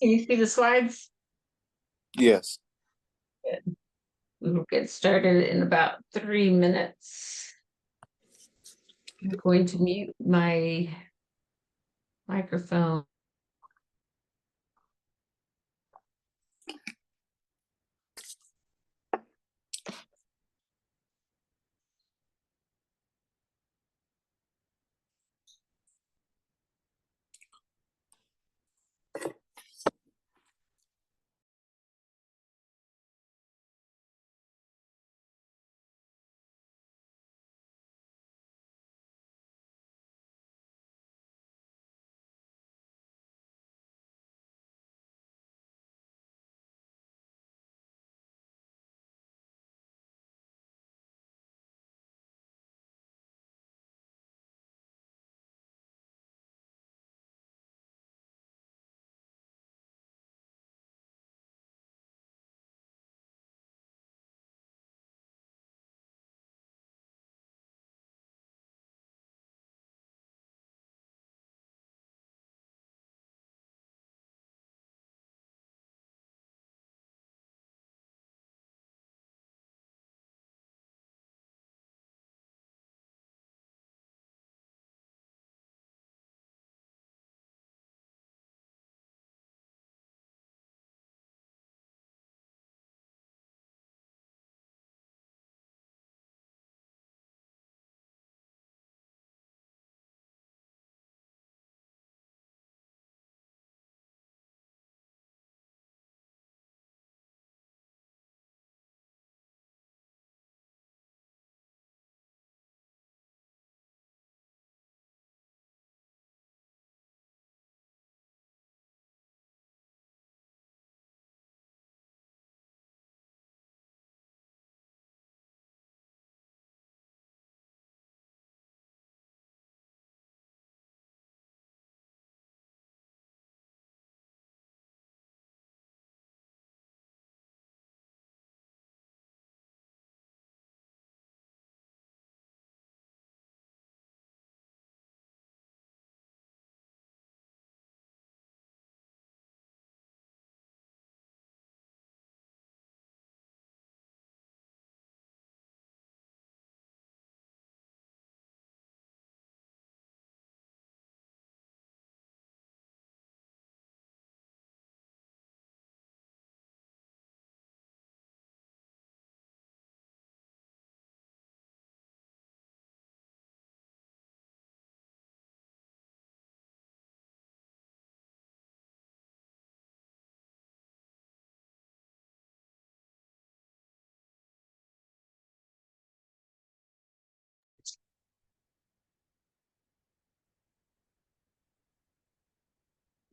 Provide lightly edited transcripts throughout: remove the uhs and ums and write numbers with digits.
Can you see the slides? Yes. Good. We will get started in about 3 minutes. I'm going to mute my microphone.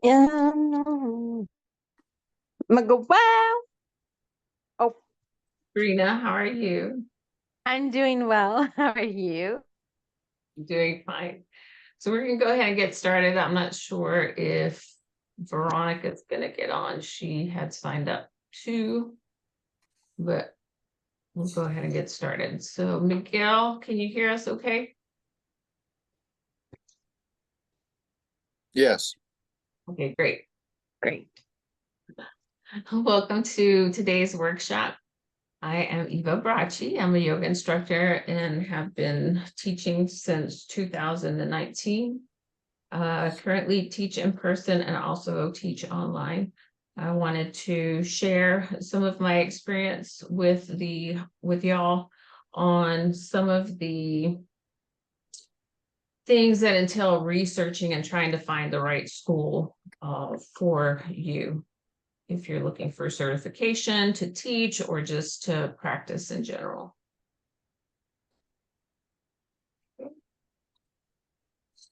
Wow. Oh, Brina, how are you? I'm doing well. How are you? Doing fine. So we're going to go ahead and get started. I'm not sure if Veronica's going to get on. She had signed up too, but we'll go ahead and get started. So Miguel, can you hear us okay? Yes. Okay, great. Great. Welcome to today's workshop. I am Eva Bratschi. I'm a yoga instructor and have been teaching since 2019. Currently teach in person and also teach online. I wanted to share some of my experience with y'all on some of the things that entail researching and trying to find the right school for you, if you're looking for certification to teach or just to practice in general.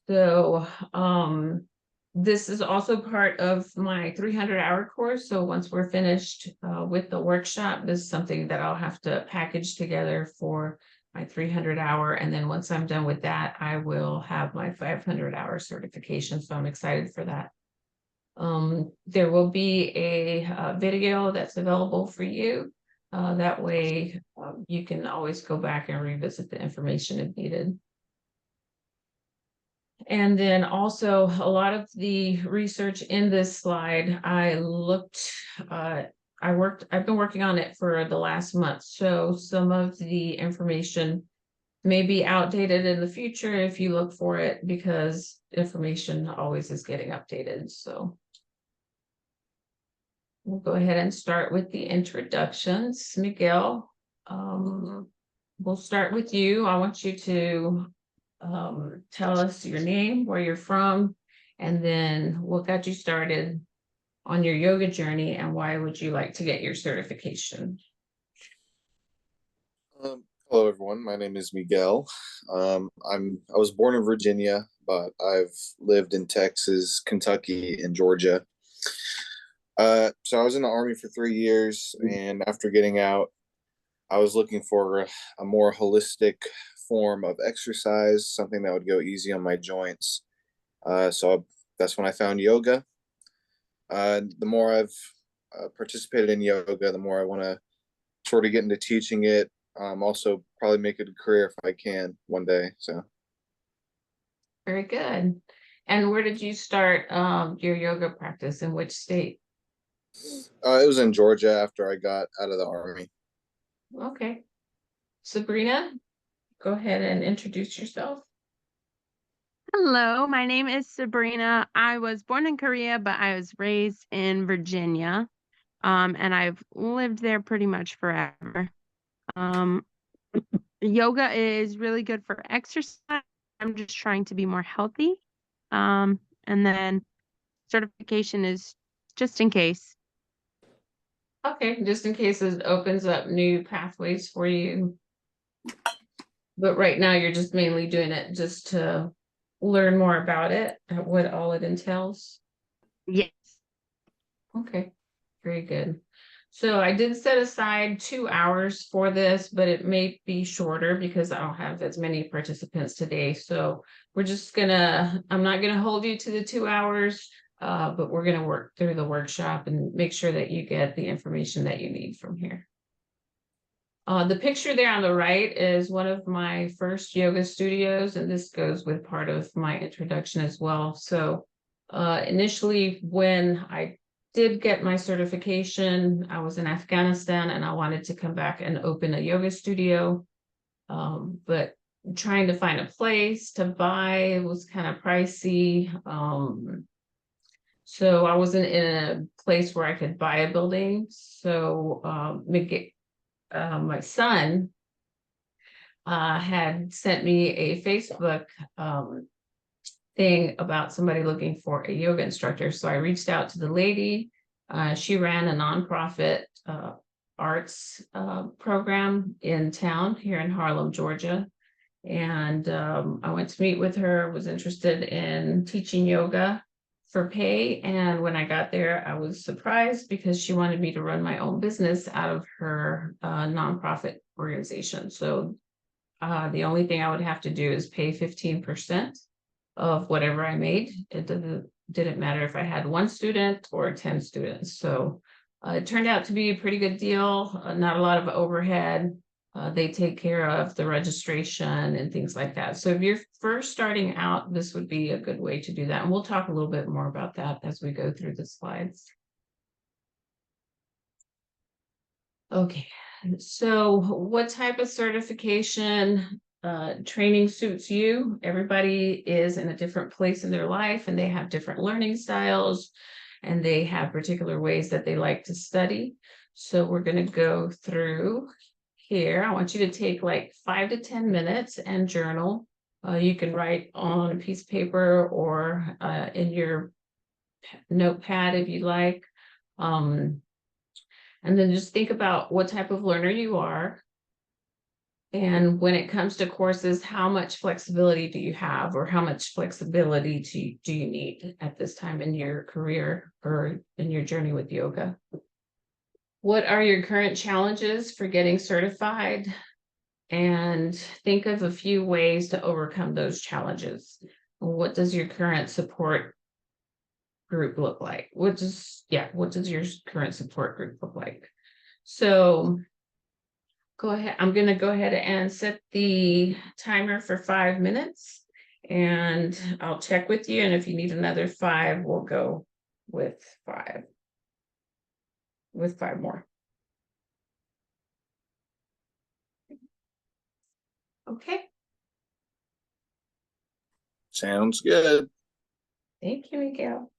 So this is also part of my 300-hour course. So once we're finished with the workshop, this is something that I'll have to package together for my 300-hour. And then once I'm done with that, I will have my 500-hour certification. So I'm excited for that. There will be a video that's available for you. That way you can always go back and revisit the information if needed. And then also a lot of the research in this slide, I've been working on it for the last month. So some of the information may be outdated in the future if you look for it, because information always is getting updated. So we'll go ahead and start with the introductions. Miguel, we'll start with you. I want you to tell us your name, where you're from, and then what got you started on your yoga journey, and why would you like to get your certification? Hello, everyone. My name is Miguel. I was born in Virginia, but I've lived in Texas, Kentucky, and Georgia. So I was in the Army for 3 years, and after getting out, I was looking for a more holistic form of exercise, something that would go easy on my joints. So that's when I found yoga. The more I've participated in yoga, the more I want to sort of get into teaching it. Also, probably make it a career if I can one day. So, Very good. And where did you start your yoga practice? In which state? it was in Georgia after I got out of the Army. Okay. Sabrina, go ahead and introduce yourself. Hello, my name is Sabrina. I was born in Korea, but I was raised in Virginia. And I've lived there pretty much forever. Yoga is really good for exercise. I'm just trying to be more healthy. And then certification is just in case. Okay, just in case it opens up new pathways for you. But right now you're just mainly doing it just to learn more about it, what all it entails. Yes. Okay, very good. So I did set aside 2 hours for this, but it may be shorter because I don't have as many participants today. So I'm not gonna hold you to the 2 hours, but we're gonna work through the workshop and make sure that you get the information that you need from here. The picture there on the right is one of my first yoga studios, and this goes with part of my introduction as well. So initially, when I did get my certification, I was in Afghanistan and I wanted to come back and open a yoga studio. But trying to find a place to buy was kind of pricey. So I wasn't in a place where I could buy a building. So my son had sent me a Facebook thing about somebody looking for a yoga instructor. So I reached out to the lady. She ran a nonprofit arts program in town here in Harlem, Georgia. And I went to meet with her, was interested in teaching yoga for pay. And when I got there, I was surprised because she wanted me to run my own business out of her nonprofit organization. So the only thing I would have to do is pay 15% of whatever I made. It didn't matter if I had 1 student or 10 students. So it turned out to be a pretty good deal, not a lot of overhead. They take care of the registration and things like that. So if you're first starting out, this would be a good way to do that. And we'll talk a little bit more about that as we go through the slides. Okay, so what type of certification training suits you? Everybody is in a different place in their life and they have different learning styles and they have particular ways that they like to study. So we're going to go through here. I want you to take like 5 to 10 minutes and journal. You can write on a piece of paper or in your notepad if you like. And then just think about what type of learner you are. And when it comes to courses, how much flexibility do you have, or how much flexibility do you need at this time in your career or in your journey with yoga? What are your current challenges for getting certified? And think of a few ways to overcome those challenges. What does your current support group look like? What does your current support group look like? So go ahead. I'm going to go ahead and set the timer for 5 minutes. And I'll check with you, and if you need another 5, we'll go with 5. With 5 more. Okay, Sounds good. thank you, Miguel.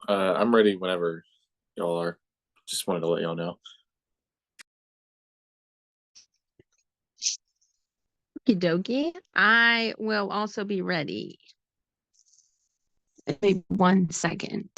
I'm ready whenever y'all are. Just wanted to let y'all know. Okie dokie. I will also be ready. Maybe 1 second.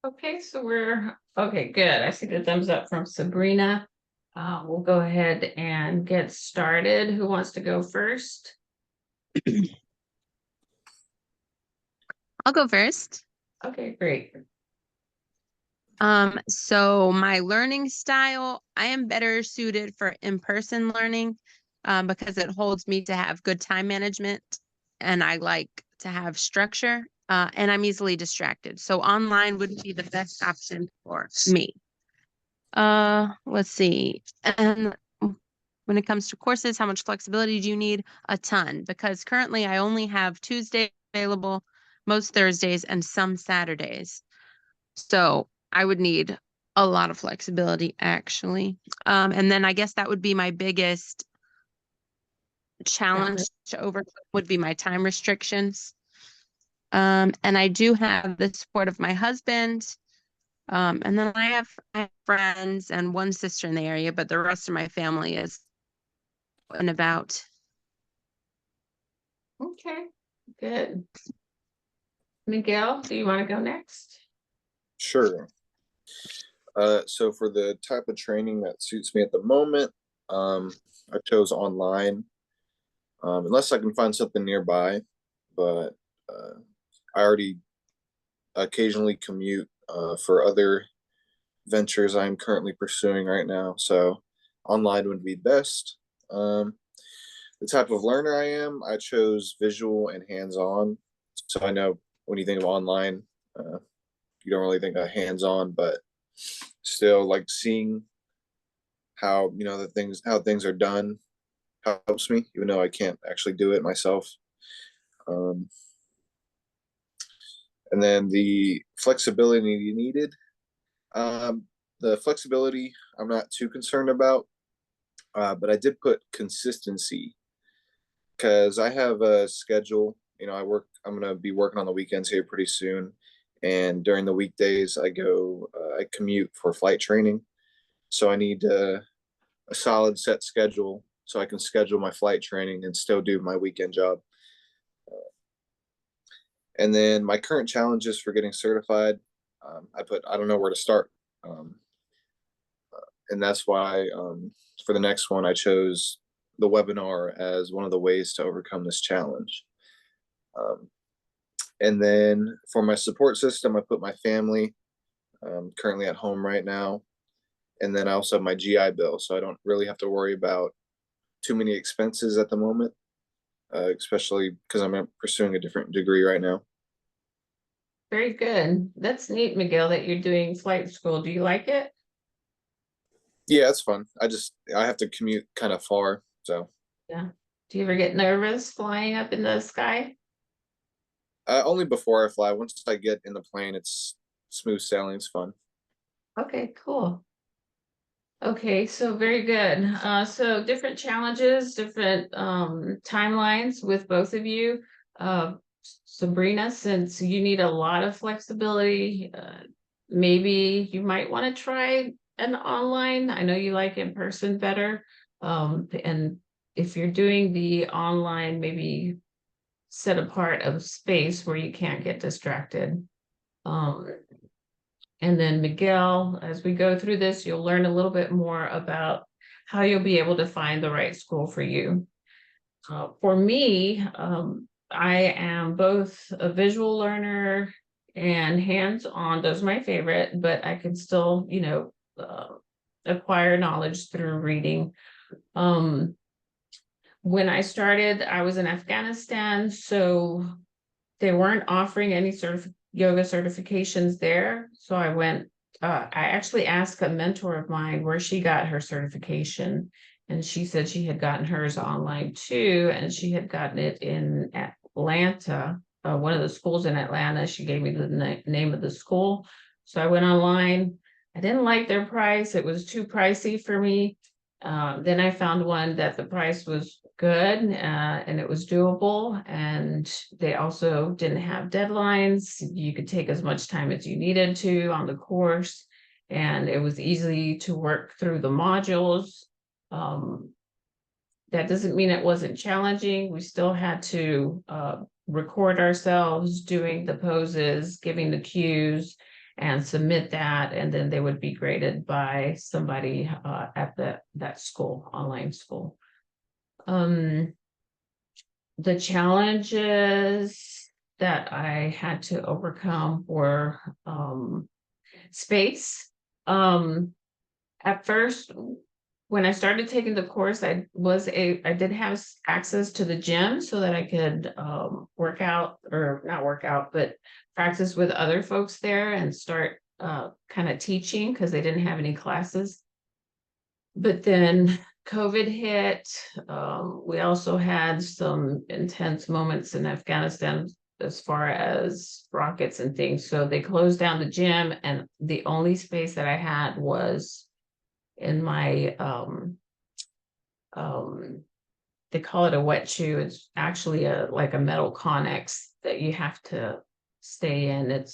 Okay, so okay, good. I see the thumbs up from Sabrina. We'll go ahead and get started. Who wants to go first? I'll go first. Okay, great. So my learning style, I am better suited for in-person learning, because it holds me to have good time management and I like to have structure, and I'm easily distracted. So online would be the best option for me. Let's see. And when it comes to courses, how much flexibility do you need? A ton, because currently I only have Tuesday available, most Thursdays, and some Saturdays. So I would need a lot of flexibility actually. And then I guess that would be my biggest challenge to overcome would be my time restrictions. And I do have the support of my husband. And then I have friends and one sister in the area, but the rest of my family is and about. Okay, good. Miguel, do you want to go next? Sure. So for the type of training that suits me at the moment, I chose online, unless I can find something nearby. But I already occasionally commute for other ventures I'm currently pursuing right now. So online would be best. The type of learner I am, I chose visual and hands-on. So I know when you think of online, you don't really think of hands-on, but still like seeing how how things are done helps me, even though I can't actually do it myself. Um, and then the flexibility needed. Um, the flexibility I'm not too concerned about, but I did put consistency because I have a schedule. I'm going to be working on the weekends here pretty soon. And during the weekdays, I commute for flight training. So I need a solid set schedule so I can schedule my flight training and still do my weekend job. And then my current challenges for getting certified, I don't know where to start. And that's why for the next one, I chose the webinar as one of the ways to overcome this challenge. And then for my support system, I put my family, currently at home right now. And then I also have my GI Bill, so I don't really have to worry about too many expenses at the moment, especially because I'm pursuing a different degree right now. Very good. That's neat, Miguel, that you're doing flight school. Do you like it? Yeah, it's fun. I have to commute kind of far, so Yeah. Do you ever get nervous flying up in the sky? only before I fly. Once I get in the plane, it's smooth sailing. It's fun. Okay, cool. Okay, so very good. So different challenges, different timelines with both of you. Sabrina, since you need a lot of flexibility, maybe you might want to try an online. I know you like in person better. And if you're doing the online, maybe set apart of space where you can't get distracted. Um, and then Miguel, as we go through this, you'll learn a little bit more about how you'll be able to find the right school for you. For me, I am both a visual learner and hands-on. Those are my favorite, but I can still, acquire knowledge through reading. When I started, I was in Afghanistan, so they weren't offering any yoga certifications there. So I actually asked a mentor of mine where she got her certification. And she said she had gotten hers online too. And she had gotten it in Atlanta, one of the schools in Atlanta. She gave me the name of the school. So I went online. I didn't like their price. It was too pricey for me. Then I found one that the price was good and it was doable. And they also didn't have deadlines. You could take as much time as you needed to on the course. And it was easy to work through the modules. That doesn't mean it wasn't challenging. We still had to record ourselves doing the poses, giving the cues, and submit that, and then they would be graded by somebody at that school, online school. The challenges that I had to overcome were space. At first, when I started taking the course, I did have access to the gym so that I could work out, or not work out, but practice with other folks there and start kind of teaching because they didn't have any classes. But then COVID hit. We also had some intense moments in Afghanistan as far as rockets and things. So they closed down the gym, and the only space that I had was in my they call it a wet shoe. It's actually like a metal connex that you have to stay in.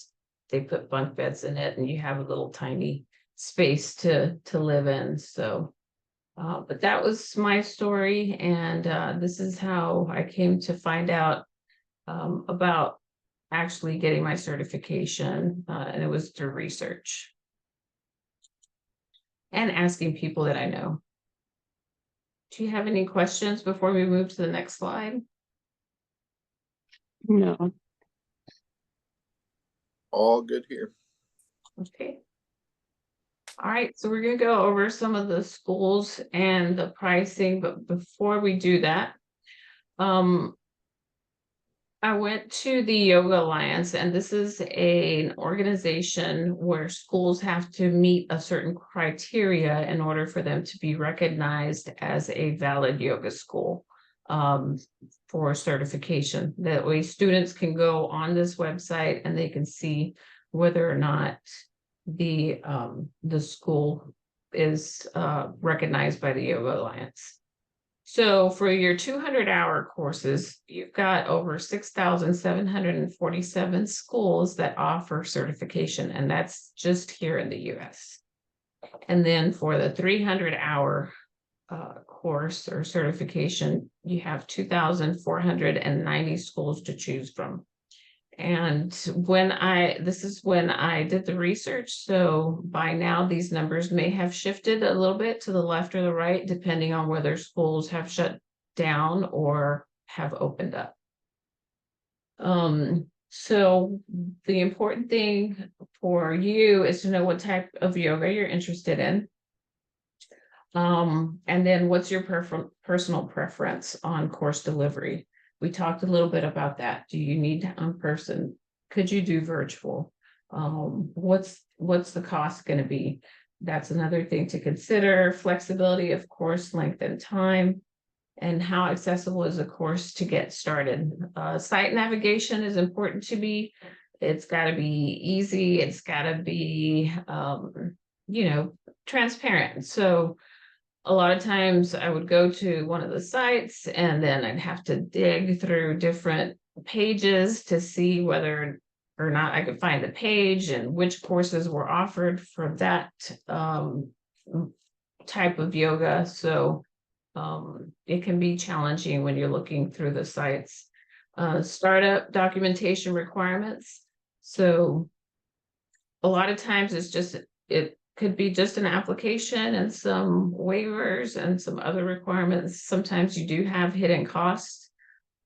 They put bunk beds in it, and you have a little tiny space to live in. So but that was my story, and this is how I came to find out about actually getting my certification, and it was through research and asking people that I know. Do you have any questions before we move to the next slide? No. All good here. Okay. All right, so we're going to go over some of the schools and the pricing, but before we do that, I went to the Yoga Alliance, and this is an organization where schools have to meet a certain criteria in order for them to be recognized as a valid yoga school for certification. That way students can go on this website and they can see whether or not the school is recognized by the Yoga Alliance. So for your 200-hour courses, you've got over 6,747 schools that offer certification, and that's just here in the US. And then for the 300-hour course or certification, you have 2,490 schools to choose from. And this is when I did the research. So by now these numbers may have shifted a little bit to the left or the right, depending on whether schools have shut down or have opened up. So the important thing for you is to know what type of yoga you're interested in. And then what's your personal preference on course delivery? We talked a little bit about that. Do you need in person? Could you do virtual? What's the cost going to be? That's another thing to consider. Flexibility of course, length and time, and how accessible is a course to get started. Site navigation is important to me. It's got to be easy. It's got to be, transparent. So a lot of times I would go to one of the sites and then I'd have to dig through different pages to see whether or not I could find the page and which courses were offered for that type of yoga. So it can be challenging when you're looking through the sites. Startup documentation requirements. So a lot of times it could be just an application and some waivers and some other requirements. Sometimes you do have hidden costs.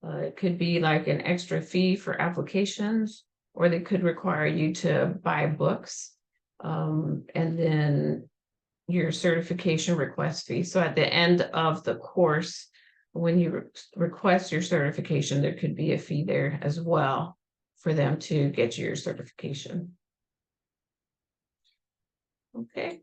It could be like an extra fee for applications, or they could require you to buy books. And then your certification request fee. So at the end of the course, when you request your certification, there could be a fee there as well for them to get you your certification. Okay.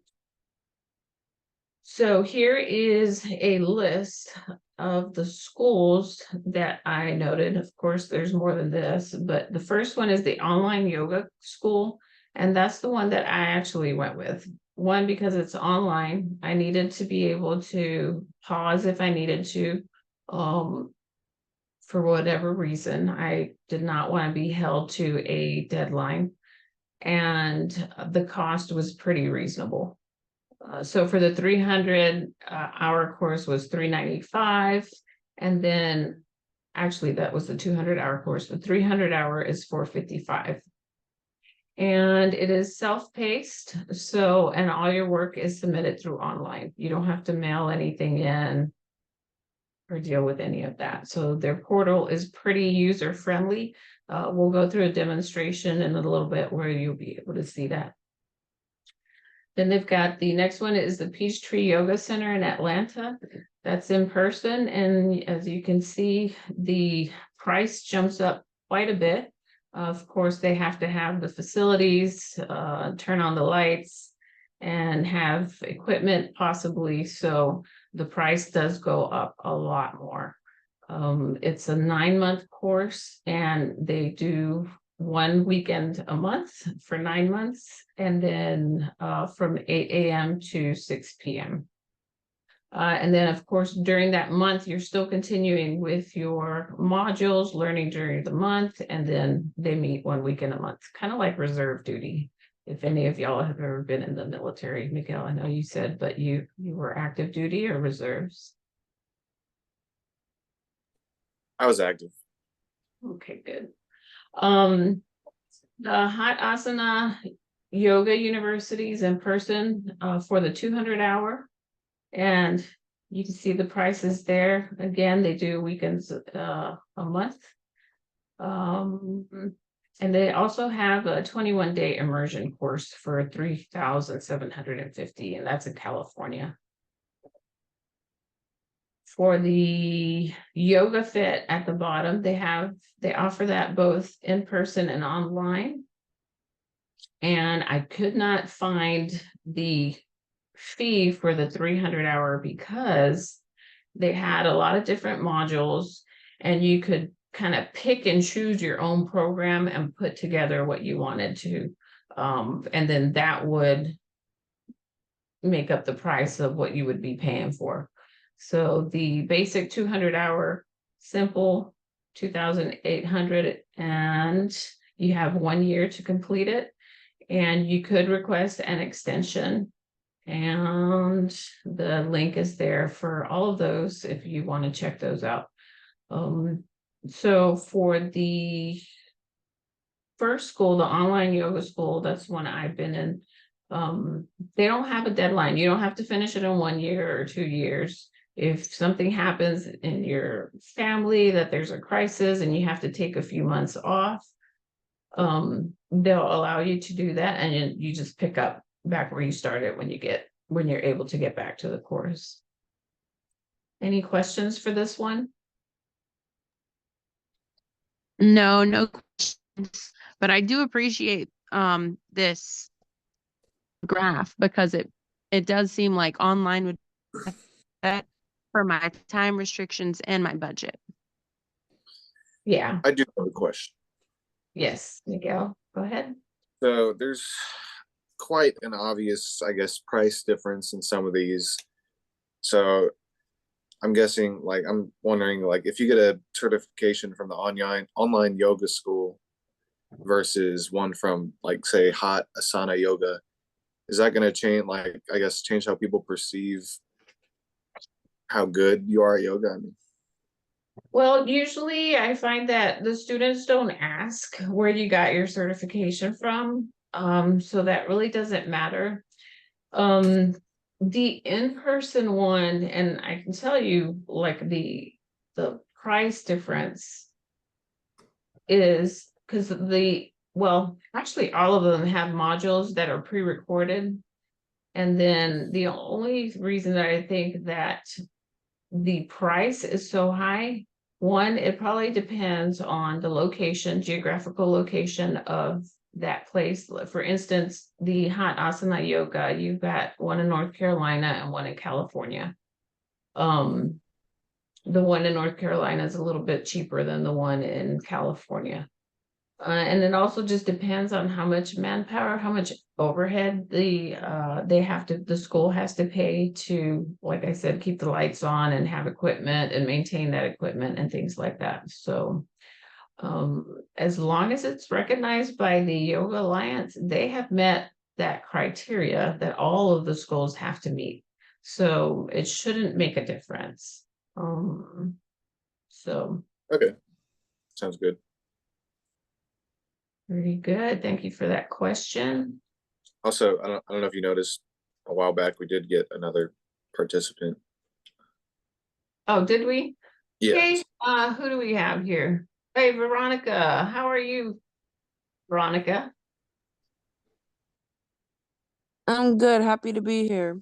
So here is a list of the schools that I noted. Of course, there's more than this, but the first one is the online yoga school. And that's the one that I actually went with. One, because it's online. I needed to be able to pause if I needed to, for whatever reason. I did not want to be held to a deadline. And the cost was pretty reasonable. So for the 300-hour course was $395, and then actually that was the 200-hour course. The 300-hour is $455, and it is self-paced. So, and all your work is submitted through online. You don't have to mail anything in or deal with any of that. So their portal is pretty user-friendly. We'll go through a demonstration in a little bit where you'll be able to see that. Then they've got the next one is the Peachtree Yoga Center in Atlanta. That's in person. And as you can see, the price jumps up quite a bit. Of course, they have to have the facilities, turn on the lights, and have equipment possibly. So the price does go up a lot more. It's a 9-month course, and they do 1 weekend a month for 9 months, and then from 8 a.m. to 6 p.m. And then, of course, during that month, you're still continuing with your modules, learning during the month, and then they meet 1 weekend a month, kind of like reserve duty. If any of y'all have ever been in the military, Miguel, I know you said, but you were active duty or reserves? I was active. Okay, good. The Hot Asana Yoga Universities in person for the 200 hour. And you can see the prices there. Again, they do weekends a month. And they also have a 21-day immersion course for 3,750, and that's in California. For the Yoga Fit at the bottom, they offer that both in person and online. And I could not find the fee for the 300 hour because they had a lot of different modules, and you could kind of pick and choose your own program and put together what you wanted to. And then that would make up the price of what you would be paying for. So the basic 200 hour simple 2,800, and you have 1 year to complete it, and you could request an extension, and the link is there for all of those if you want to check those out. So for the first school, the online yoga school, that's one I've been in. They don't have a deadline. You don't have to finish it in 1 year or 2 years. If something happens in your family, that there's a crisis and you have to take a few months off, they'll allow you to do that, and you just pick up back where you started when you're able to get back to the course. Any questions for this one? No questions, but I do appreciate this graph, because it does seem like online would be better for my time restrictions and my budget. Yeah. I do have a question. Yes, Miguel, go ahead. So there's quite an obvious, I guess, price difference in some of these. So I'm guessing, like, I'm wondering, like, if you get a certification from the online yoga school versus one from, like, say, Hot Asana Yoga, is that going to change, like, I guess, change how people perceive how good you are at yoga? I mean, Well, usually I find that the students don't ask where you got your certification from. So that really doesn't matter. The in-person one, and I can tell you, like, the price difference is because well, actually all of them have modules that are pre-recorded. And then the only reason that I think that the price is so high, one, it probably depends on the location, geographical location of that place. For instance, the Hot Asana Yoga, you've got one in North Carolina and one in California. The one in North Carolina is a little bit cheaper than the one in California. And it also just depends on how much manpower, how much overhead the school has to pay to, like I said, keep the lights on and have equipment and maintain that equipment and things like that. So as long as it's recognized by the Yoga Alliance, they have met that criteria that all of the schools have to meet. So it shouldn't make a difference. So okay, sounds good. Very good. Thank you for that question. Also, I don't know if you noticed, a while back we did get another participant. Oh, did we? Yeah. Okay, who do we have here? Hey, Veronica, how are you, Veronica? I'm good. Happy to be here.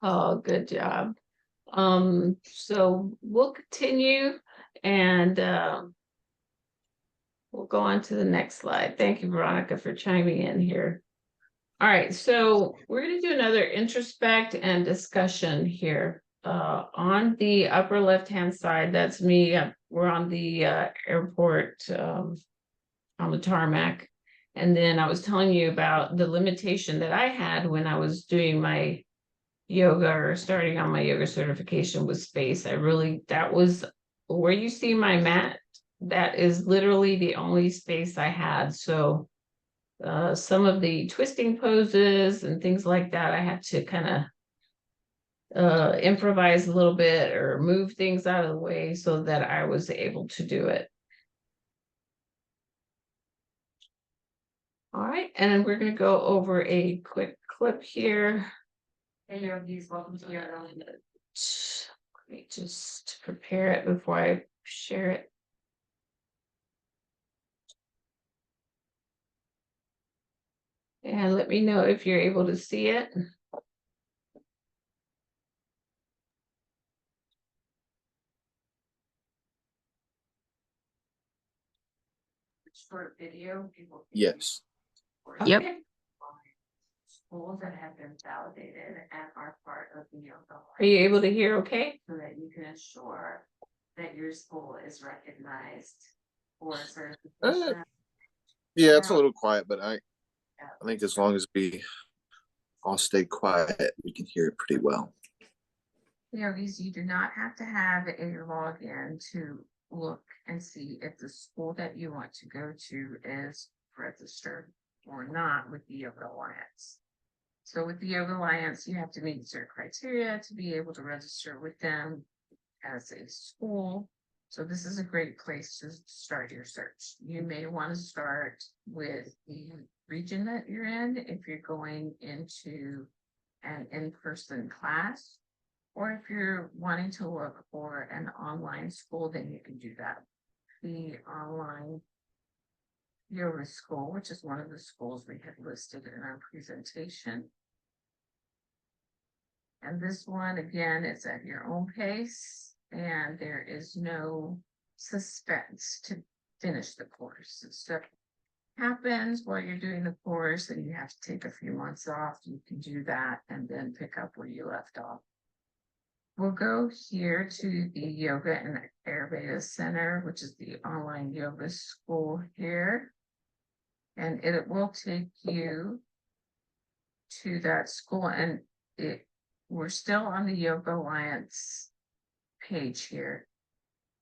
Oh, good job. So we'll continue, and we'll go on to the next slide. Thank you, Veronica, for chiming in here. All right, so we're going to do another introspect and discussion here. on the upper left-hand side, that's me. We're on the airport on the tarmac. And then I was telling you about the limitation that I had when I was doing my yoga or starting on my yoga certification with space. That was where you see my mat. That is literally the only space I had. So some of the twisting poses and things like that, I had to kind of improvise a little bit or move things out of the way so that I was able to do it. All right, and then we're going to go over a quick clip here. Hey, yogis, welcome to your own. Let me just prepare it before I share it. And let me know if you're able to see it. Short video. Yes. Yep. Okay. Schools that have been validated and are part of the yoga. Are you able to hear okay? So that you can ensure that your school is recognized for certification. Yeah, it's a little quiet, but I think as long as we all stay quiet, we can hear it pretty well. Yogis, you do not have to have a login to look and see if the school that you want to go to is registered or not with the Yoga Alliance. So with the Yoga Alliance, you have to meet certain criteria to be able to register with them as a school. So this is a great place to start your search. You may want to start with the region that you're in if you're going into an in-person class, or if you're wanting to look for an online school, then you can do that. The online yoga school, which is one of the schools we had listed in our presentation. And this one, again, is at your own pace, and there is no suspense to finish the course. If stuff happens while you're doing the course and you have to take a few months off, you can do that and then pick up where you left off. We'll go here to the Yoga and Ayurveda Center, which is the online yoga school here. And it will take you to that school, and we're still on the Yoga Alliance page here.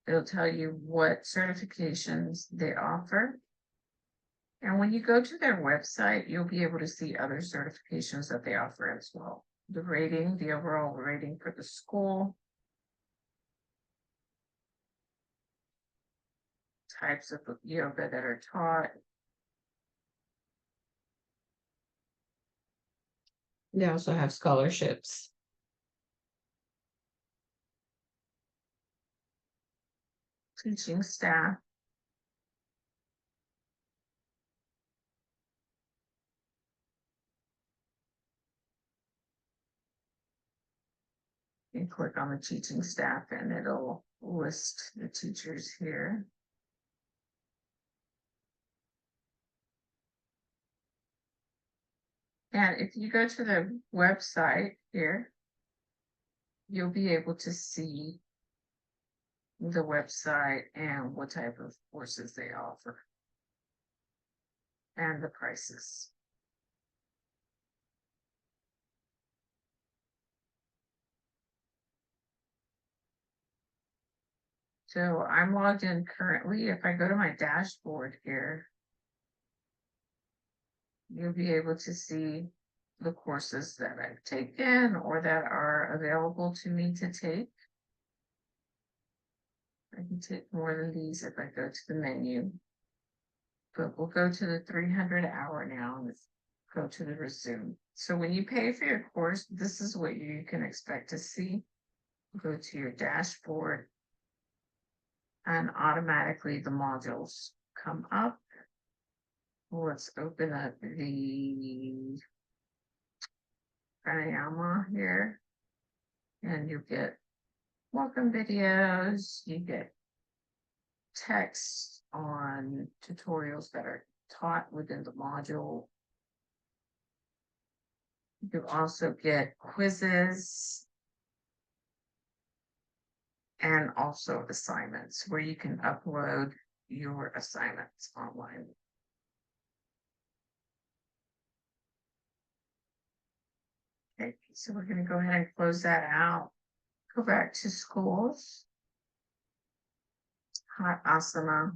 It'll tell you what certifications they offer. And when you go to their website, you'll be able to see other certifications that they offer as well. The rating, the overall rating for the school, types of yoga that are taught. They also have scholarships. Teaching staff. You click on the teaching staff and it'll list the teachers here. And if you go to the website here, you'll be able to see the website and what type of courses they offer and the prices. So I'm logged in currently. If I go to my dashboard here, you'll be able to see the courses that I've taken or that are available to me to take. I can take more than these if I go to the menu. But we'll go to the 300 hour now and let's go to the resume. So when you pay for your course, this is what you can expect to see. Go to your dashboard and automatically the modules come up. Let's open up the pranayama here, and you get welcome videos, you get text on tutorials that are taught within the module. You also get quizzes and also assignments where you can upload your assignments online. Okay, so we're going to go ahead and close that out. Go back to schools. Hot Asana.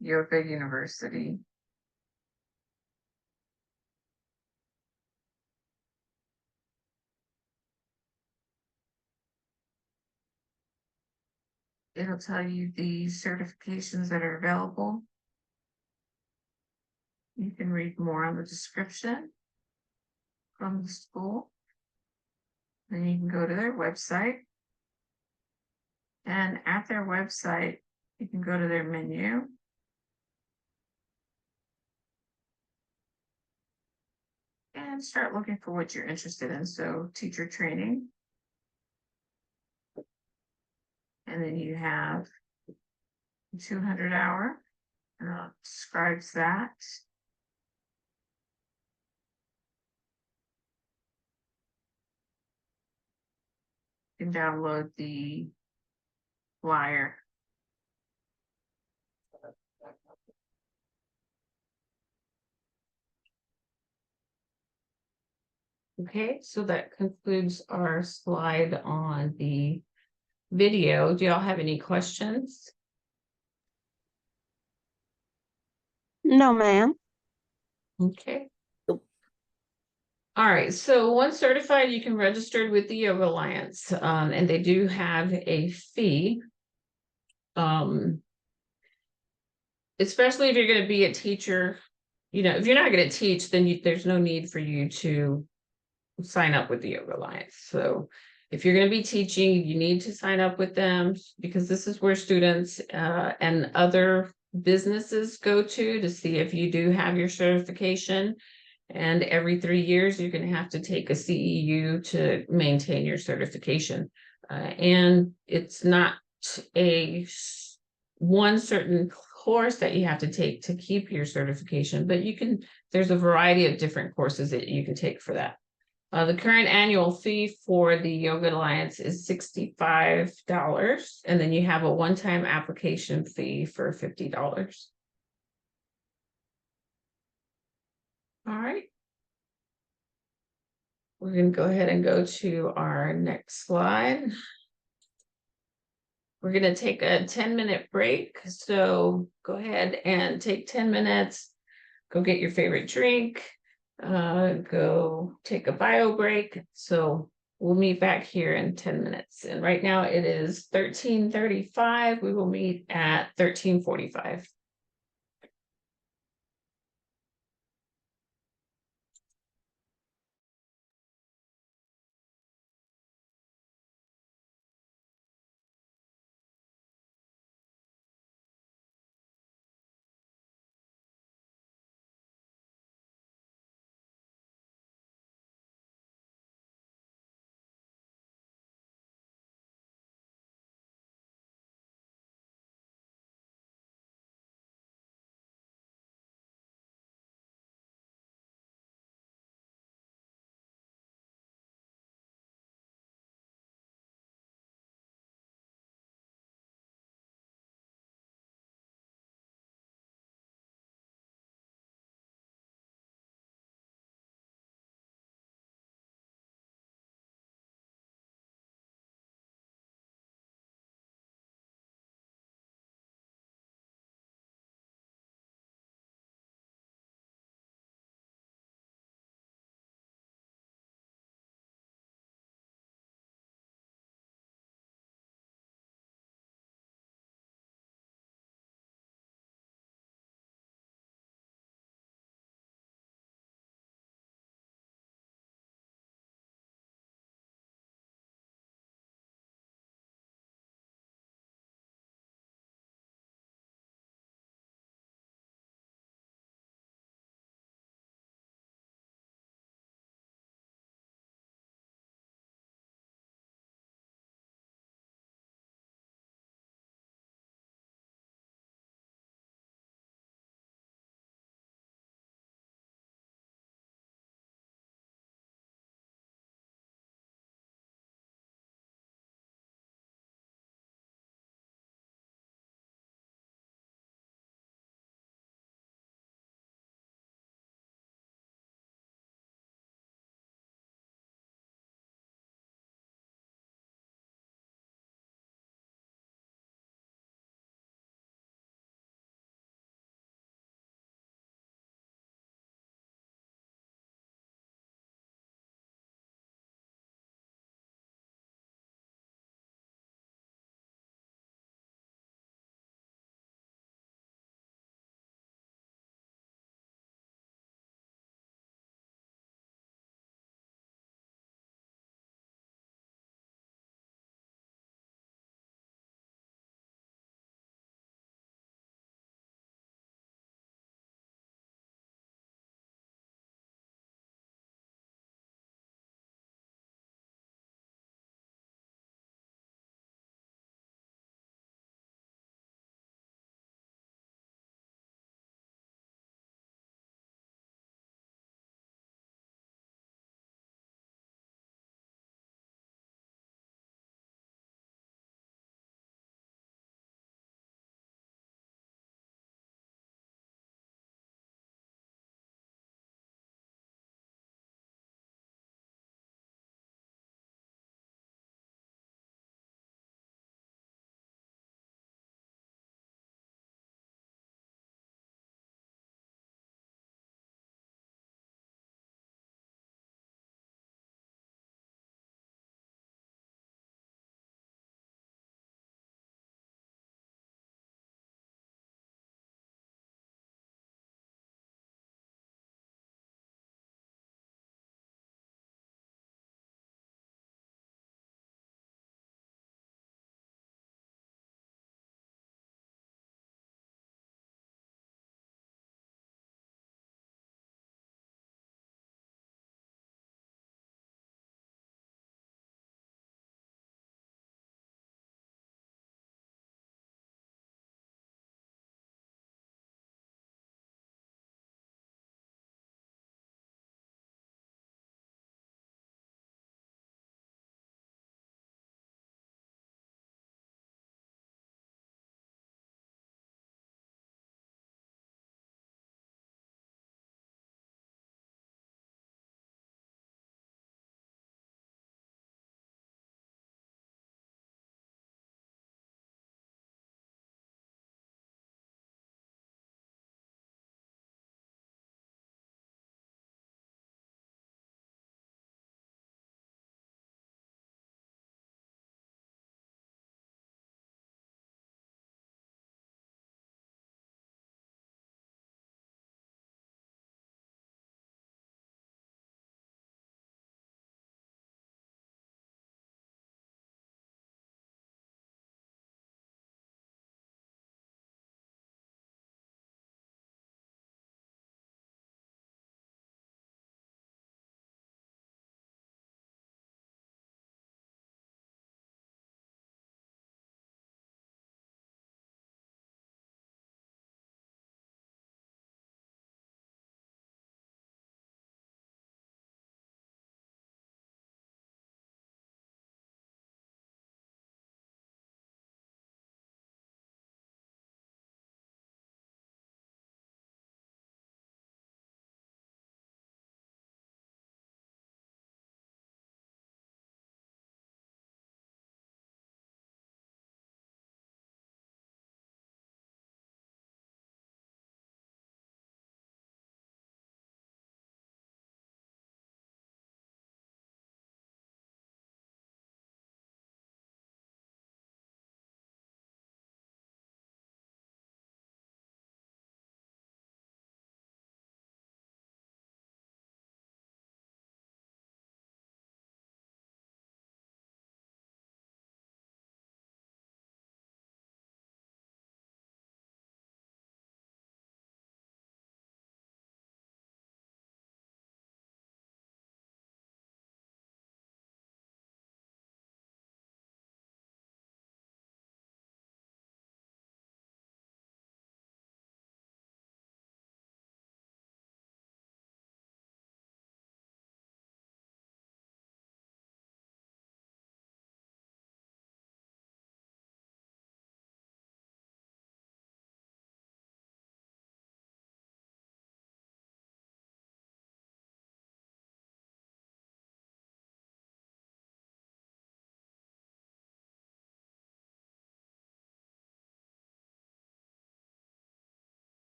Yoga University. It'll tell you the certifications that are available. You can read more on the description from the school. Then you can go to their website. And at their website, you can go to their menu. And start looking for what you're interested in. So teacher training. And then you have 200 hour, describes that. You can download the flyer. Okay, so that concludes our slide on the video. Do y'all have any questions? No, ma'am. Okay. Nope. All right, so once certified, you can register with the Yoga Alliance, and they do have a fee. Especially if you're going to be a teacher, if you're not going to teach, then there's no need for you to sign up with the Yoga Alliance. So if you're going to be teaching, you need to sign up with them because this is where students and other businesses go to see if you do have your certification. And every 3 years, you're going to have to take a CEU to maintain your certification. And it's not a one certain course that you have to take to keep your certification, but there's a variety of different courses that you can take for that. The current annual fee for the Yoga Alliance is $65, and then you have a one-time application fee for $50. All right. We're going to go ahead and go to our next slide. We're going to take a 10-minute break. So go ahead and take 10 minutes, go get your favorite drink, go take a bio break. So we'll meet back here in 10 minutes. And right now it is 13:35. We will meet at 13:45.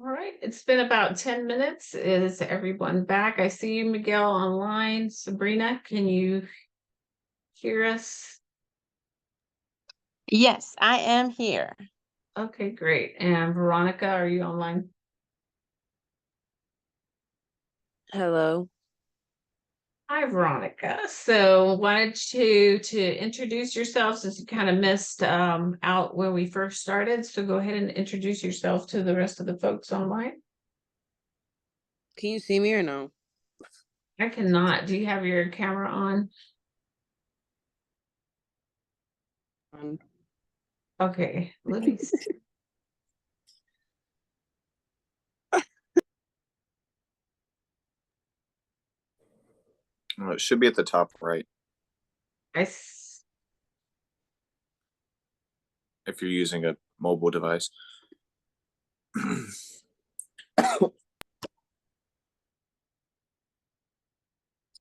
All right, it's been about 10 minutes. Is everyone back? I see you, Miguel, online. Sabrina, can you hear us? Yes, I am here. Okay, great. And Veronica, are you online? Hello. Hi, Veronica. So wanted to introduce yourself since you kind of missed out when we first started. So go ahead and introduce yourself to the rest of the folks online. Can you see me or no? I cannot. Do you have your camera on? Okay, let me see. It should be at the top right I s- if you're using a mobile device.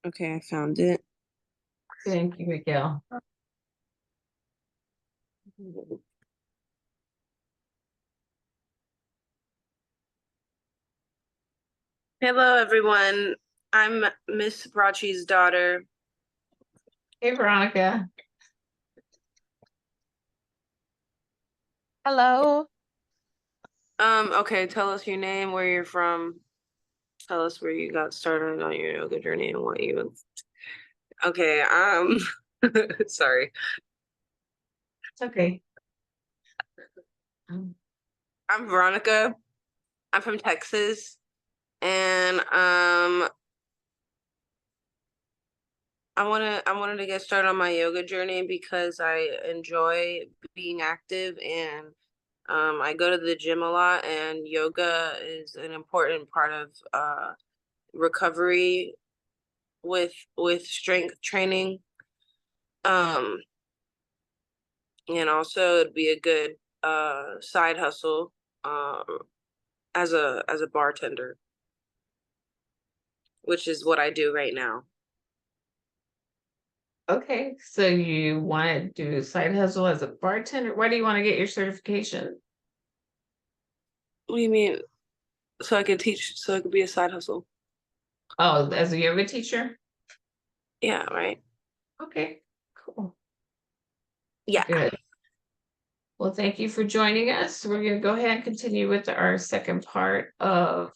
Okay, I found it. Thank you, Miguel. Hello, everyone. I'm Miss Bratschi's daughter. Hey, Veronica. Hello. Okay, tell us your name, where you're from. Tell us where you got started on your yoga journey and what you. Okay, sorry. It's okay. Um, I'm Veronica. I'm from Texas, and I wanted to get started on my yoga journey because I enjoy being active and I go to the gym a lot, and yoga is an important part of recovery with strength training. Um, and also it'd be a good side hustle as a bartender, which is what I do right now. Okay, so you want to do a side hustle as a bartender? Why do you want to get your certification? What do you mean? So I could teach, so I could be a side hustle. Oh, as a yoga teacher? Yeah, right. Okay, cool. Yeah. Good. Well, thank you for joining us. We're going to go ahead and continue with our second part of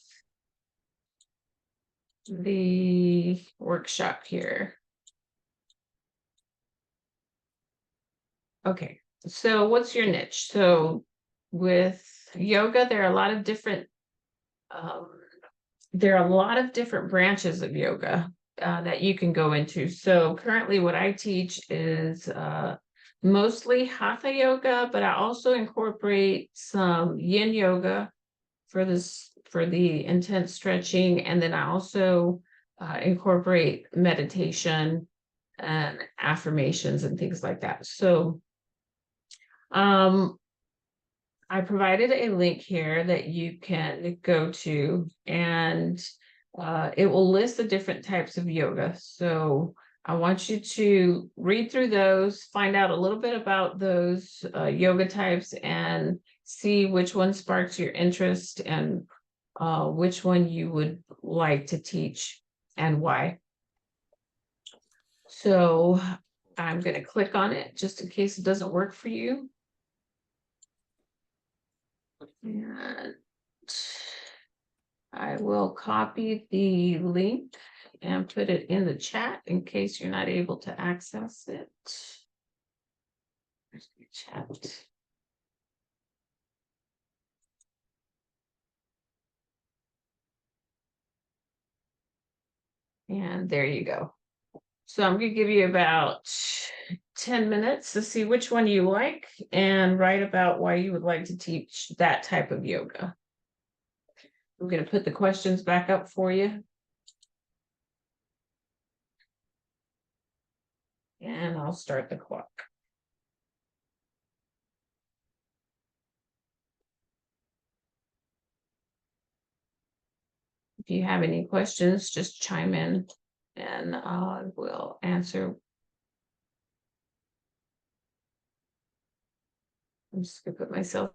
the workshop here. Okay, so what's your niche? So with yoga, there are a lot of different um, branches of yoga that you can go into. So currently what I teach is mostly hatha yoga, but I also incorporate some yin yoga for the intense stretching. And then I also incorporate meditation and affirmations and things like that. So I provided a link here that you can go to, and it will list the different types of yoga. So I want you to read through those, find out a little bit about those yoga types, and see which one sparks your interest and which one you would like to teach and why. So I'm going to click on it just in case it doesn't work for you. And I will copy the link and put it in the chat in case you're not able to access it. There's the chat. And there you go. So I'm going to give you about 10 minutes to see which one you like and write about why you would like to teach that type of yoga. I'm going to put the questions back up for you. And I'll start the clock. If you have any questions, just chime in and we'll answer. I'm just gonna put myself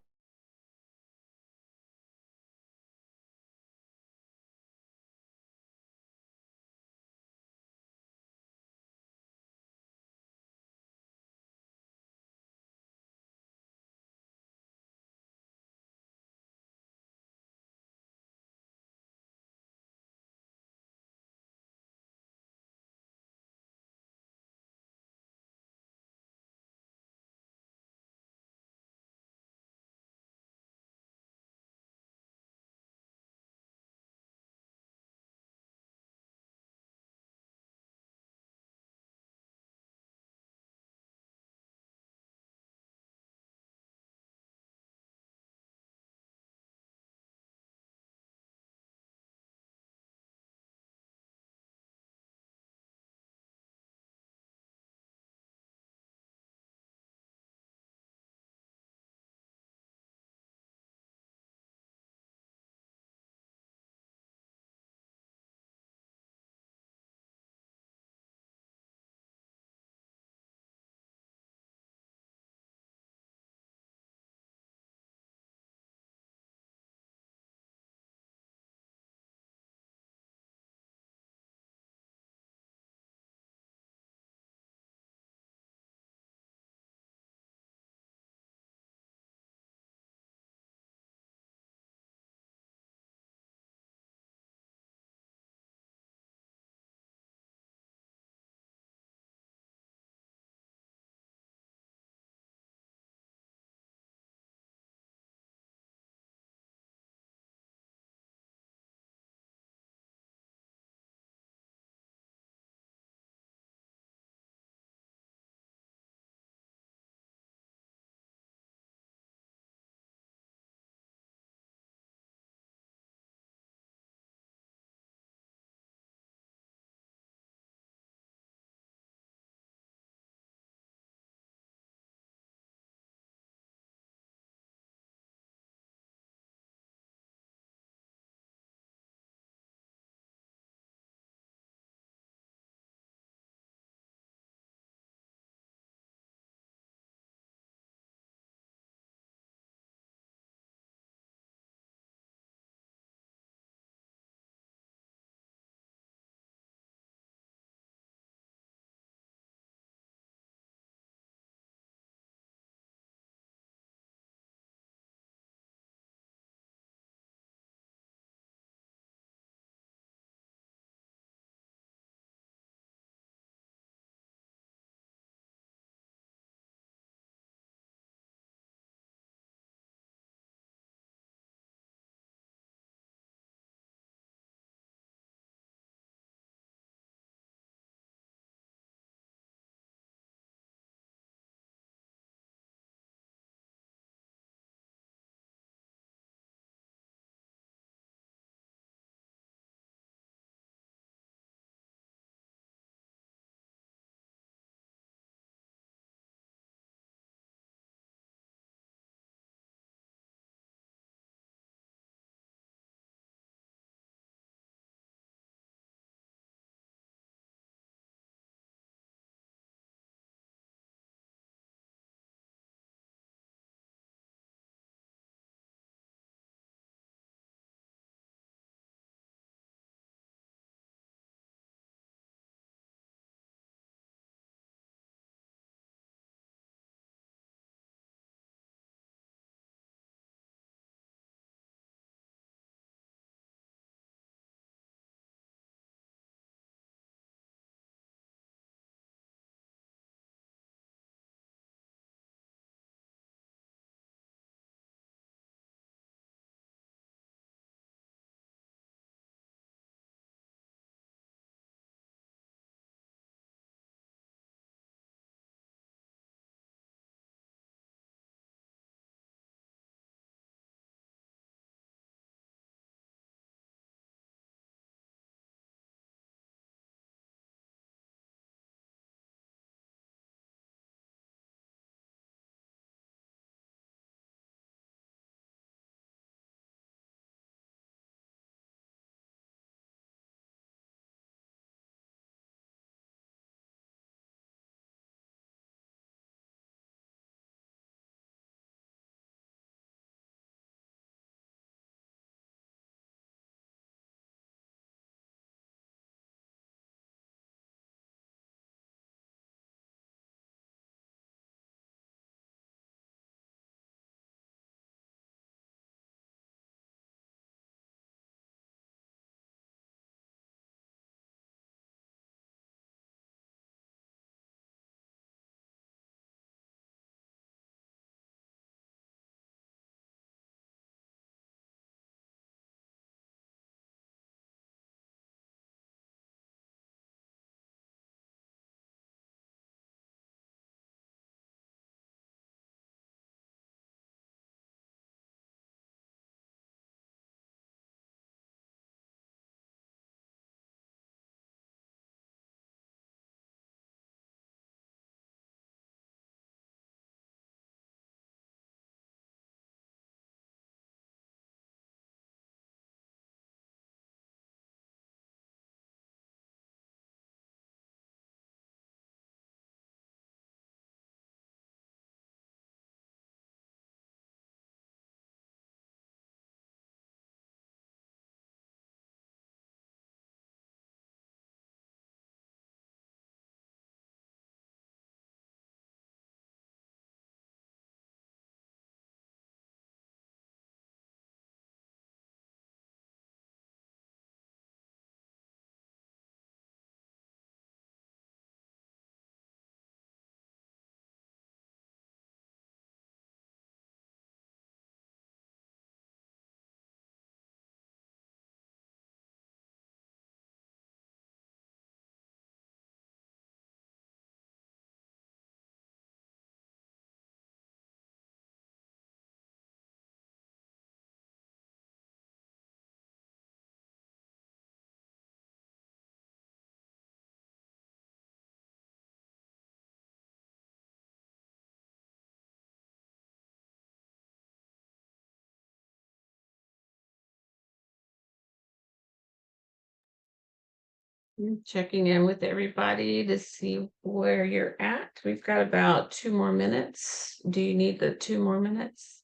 Checking in with everybody to see where you're at. We've got about 2 more minutes. Do you need the 2 more minutes?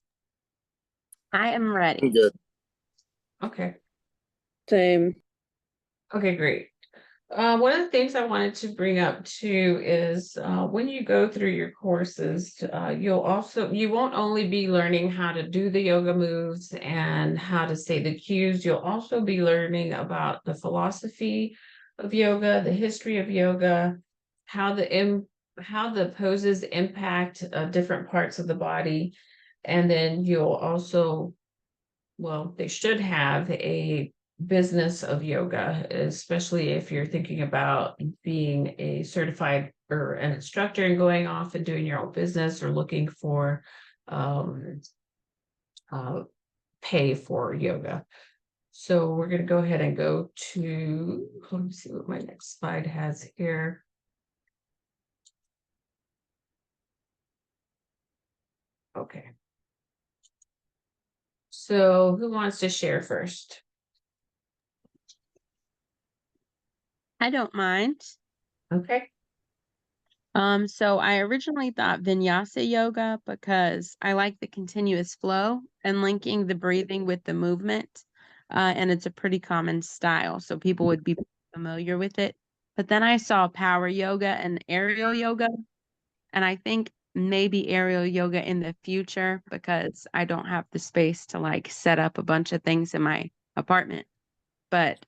I am I'm ready. good. Okay. Same. Okay, great. One of the things I wanted to bring up too is when you go through your courses, you won't only be learning how to do the yoga moves and how to say the cues, you'll also be learning about the philosophy of yoga, the history of yoga, how the poses impact different parts of the body. And then you'll also, well, they should have a business of yoga, especially if you're thinking about being a certified or an instructor and going off and doing your own business or looking for um, pay for yoga. So we're going to go ahead and go to, let me see what my next slide has here. Okay. So who wants to share first? I don't mind. Okay. So I originally thought vinyasa yoga because I like the continuous flow and linking the breathing with the movement. And it's a pretty common style, so people would be familiar with it. But then I saw power yoga and aerial yoga, and I think maybe aerial yoga in the future because I don't have the space to like set up a bunch of things in my apartment. But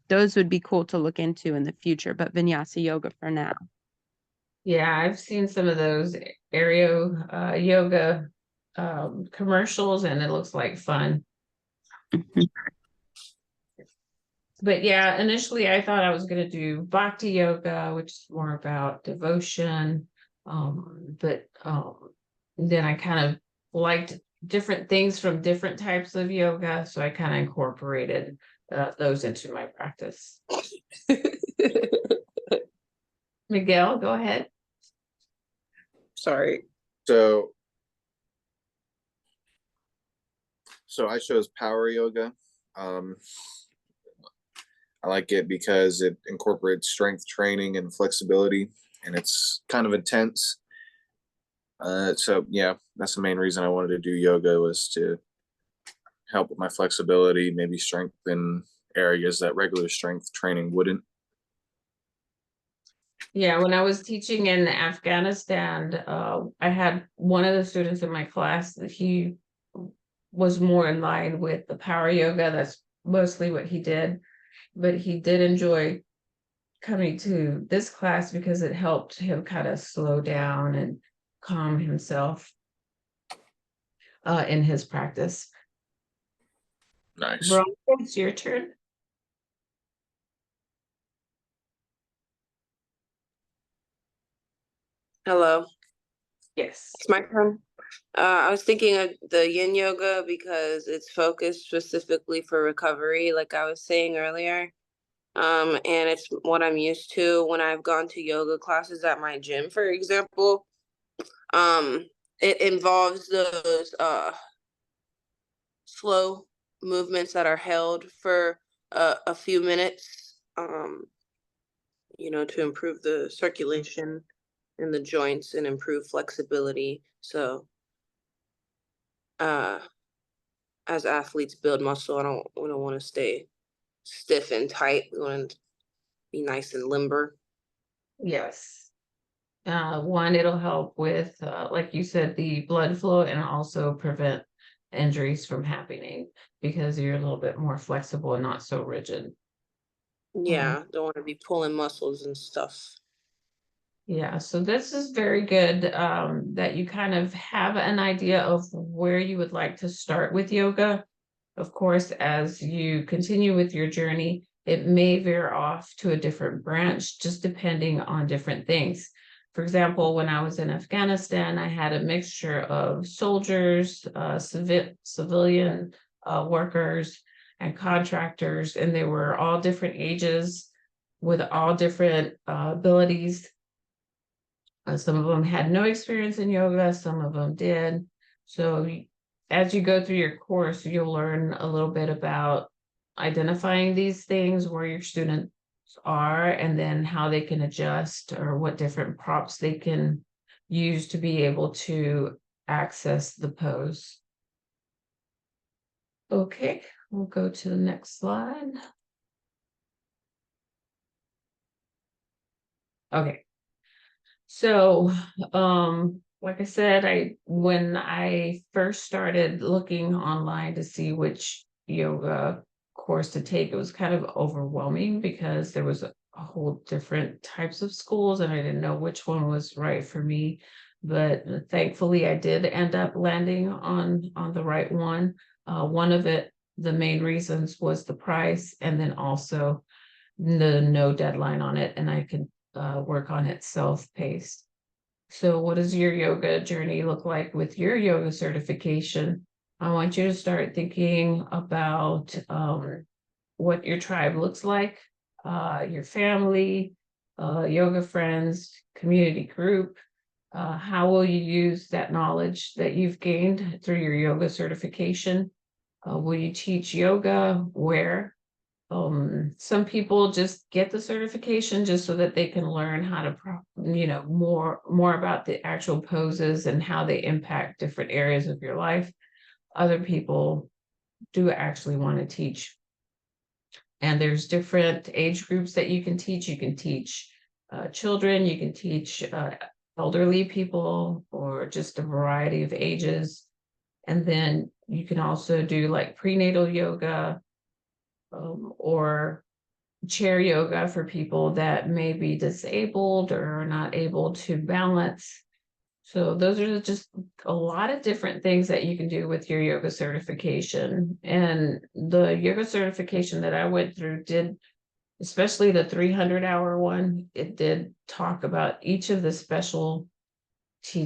those would be cool to look into in the future, but vinyasa yoga for now. Yeah, I've seen some of those aerial yoga commercials and it looks like fun. Mhm. But yeah, initially I thought I was going to do bhakti yoga, which is more about devotion. But then I kind of liked different things from different types of yoga. So I kind of incorporated those into my practice. Miguel, go ahead. Sorry. So I chose power yoga. I like it because it incorporates strength training and flexibility, and it's kind of intense. So yeah, that's the main reason I wanted to do yoga, was to help with my flexibility, maybe strengthen areas that regular strength training wouldn't. Yeah, when I was teaching in Afghanistan, I had one of the students in my class that he was more in line with the power yoga. That's mostly what he did, but he did enjoy coming to this class because it helped him kind of slow down and calm himself in his practice. Nice. Veronica, it's your turn. Hello. Yes. It's my turn. I was thinking of the yin yoga because it's focused specifically for recovery, like I was saying earlier. And it's what I'm used to when I've gone to yoga classes at my gym, for example. It involves those slow movements that are held for a few minutes, to improve the circulation in the joints and improve flexibility. So, as athletes build muscle, we don't want to stay stiff and tight. We want to be nice and limber. Yes. One, it'll help with, like you said, the blood flow and also prevent injuries from happening because you're a little bit more flexible and not so rigid. Yeah, don't want to be pulling muscles and stuff. Yeah, so this is very good that you kind of have an idea of where you would like to start with yoga. Of course, as you continue with your journey, it may veer off to a different branch, just depending on different things. For example, when I was in Afghanistan, I had a mixture of soldiers, civilian workers, and contractors, and they were all different ages with all different abilities. Some of them had no experience in yoga, some of them did. So as you go through your course, you'll learn a little bit about identifying these things, where your are, and then how they can adjust, or what different props they can use to be able to access the pose. Okay, we'll go to the next slide. Okay. So, like I said, when I first started looking online to see which yoga course to take, it was kind of overwhelming because there was a whole different types of schools and I didn't know which one was right for me. But thankfully I did end up landing on the right one. One of the main reasons was the price, and then also the no deadline on it, and I could work on it self-paced. So what does your yoga journey look like with your yoga certification? I want you to start thinking about what your tribe looks like, your family, yoga friends, community group. How will you use that knowledge that you've gained through your yoga certification? Will you teach yoga? Where? Some people just get the certification just so that they can learn how to more about the actual poses and how they impact different areas of your life. Other people do actually want to teach, and there's different age groups that you can teach. You can teach children, you can teach elderly people, or just a variety of ages. And then you can also do like prenatal yoga, or chair yoga for people that may be disabled or not able to balance. So those are just a lot of different things that you can do with your yoga certification. And the yoga certification that I went through did, especially the 300-hour one, it did talk about each of the specialty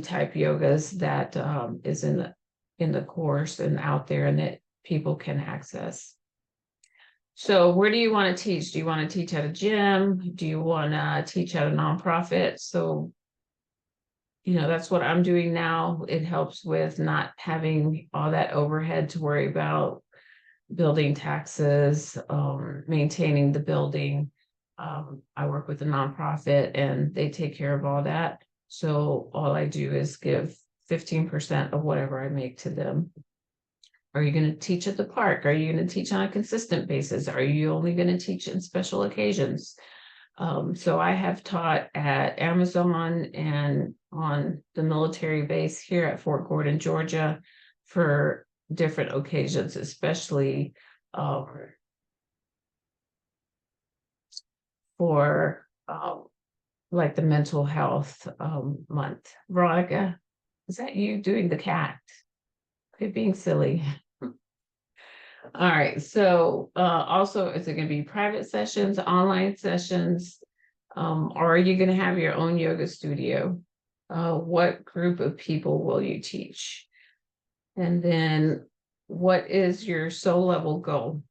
type yogas that is in the course and out there, and that people can access. So where do you want to teach? Do you want to teach at a gym? Do you want to teach at a nonprofit? So, that's what I'm doing now. It helps with not having all that overhead to worry about, building taxes, maintaining the building. I work with a nonprofit and they take care of all that. So all I do is give 15% of whatever I make to them. Are you going to teach at the park? Are you going to teach on a consistent basis? Are you only going to teach in special occasions? So I have taught at Amazon and on the military base here at Fort Gordon, Georgia, for different occasions, especially for like the mental health month. Veronica, is that you doing the cat? Quit being silly. All right, so also, is it going to be private sessions, online sessions, or are you going to have your own yoga studio? What group of people will you teach? And then what is your soul level goal?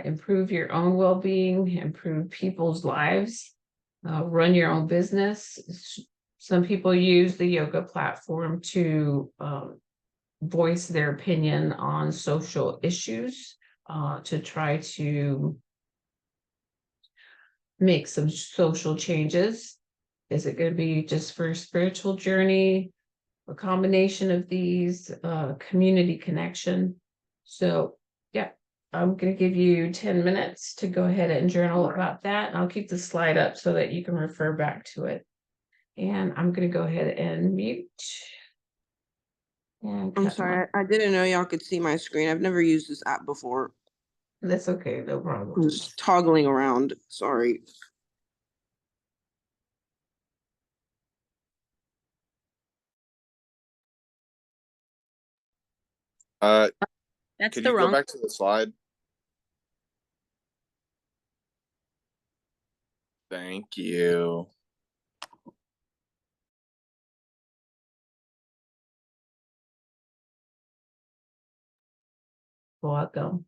Improve your own well-being, improve people's lives, run your own business. Some people use the yoga platform to voice their opinion on social issues, to try to make some social changes. Is it going to be just for a spiritual journey, a combination of these, community connection? So yeah, I'm going to give you 10 minutes to go ahead and journal about that. And I'll keep the slide up so that you can refer back to it. And I'm going to go ahead and mute. And I'm cut sorry, I didn't know y'all could see my screen. I've never used this app before. That's okay, no I'm problem. just toggling around. Sorry. That's That's could the you go wrong. back to the slide? Thank you. Welcome.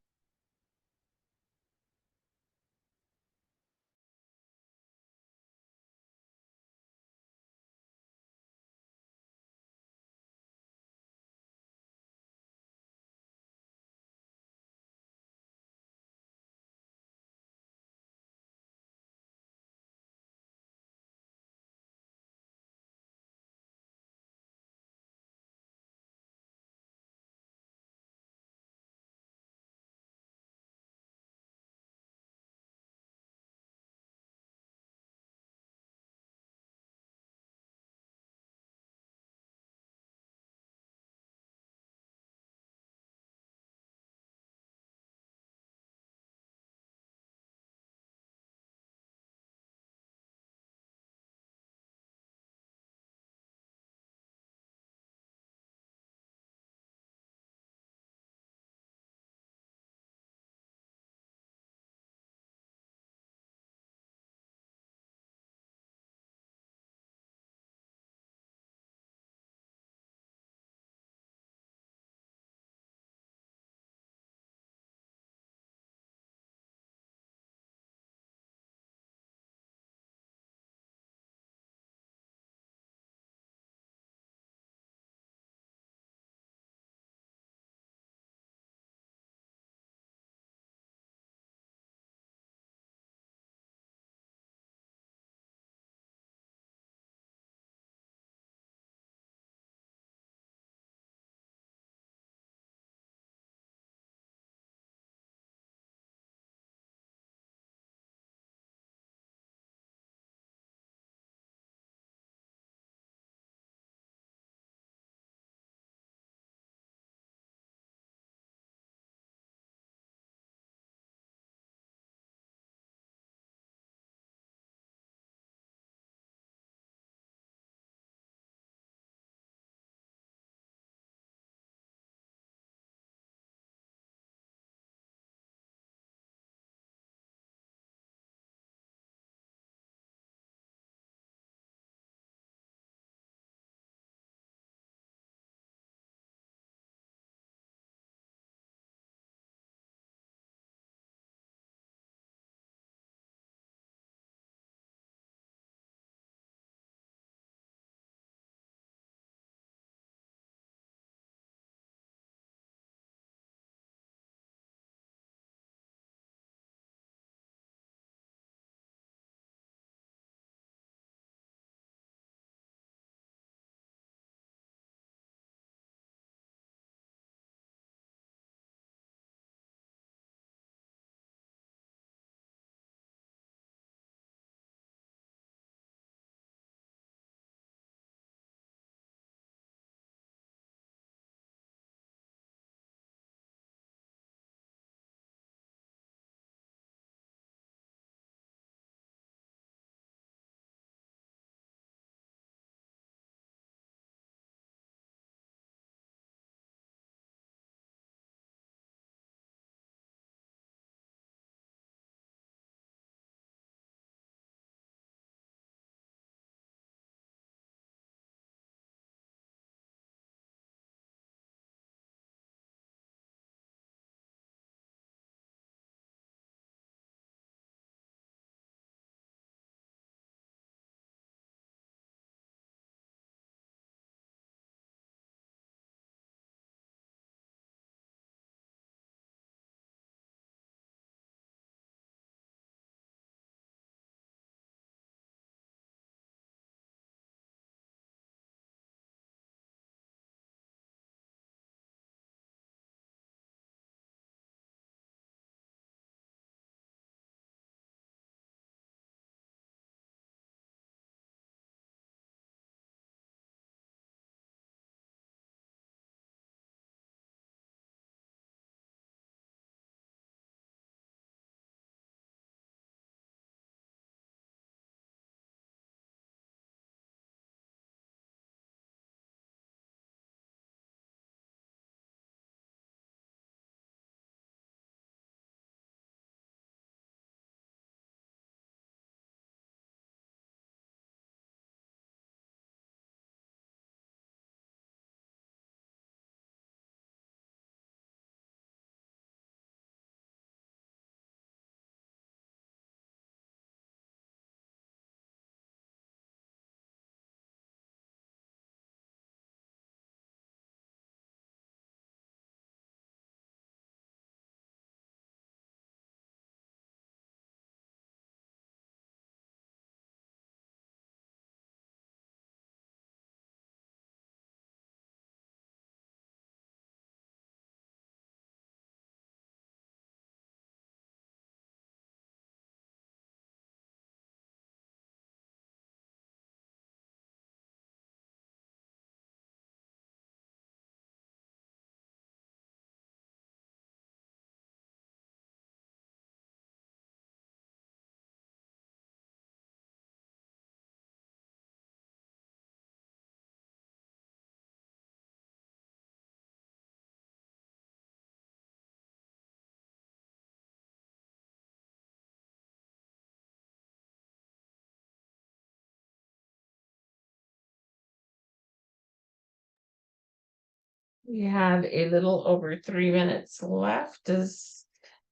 We have a little over 3 minutes left. Does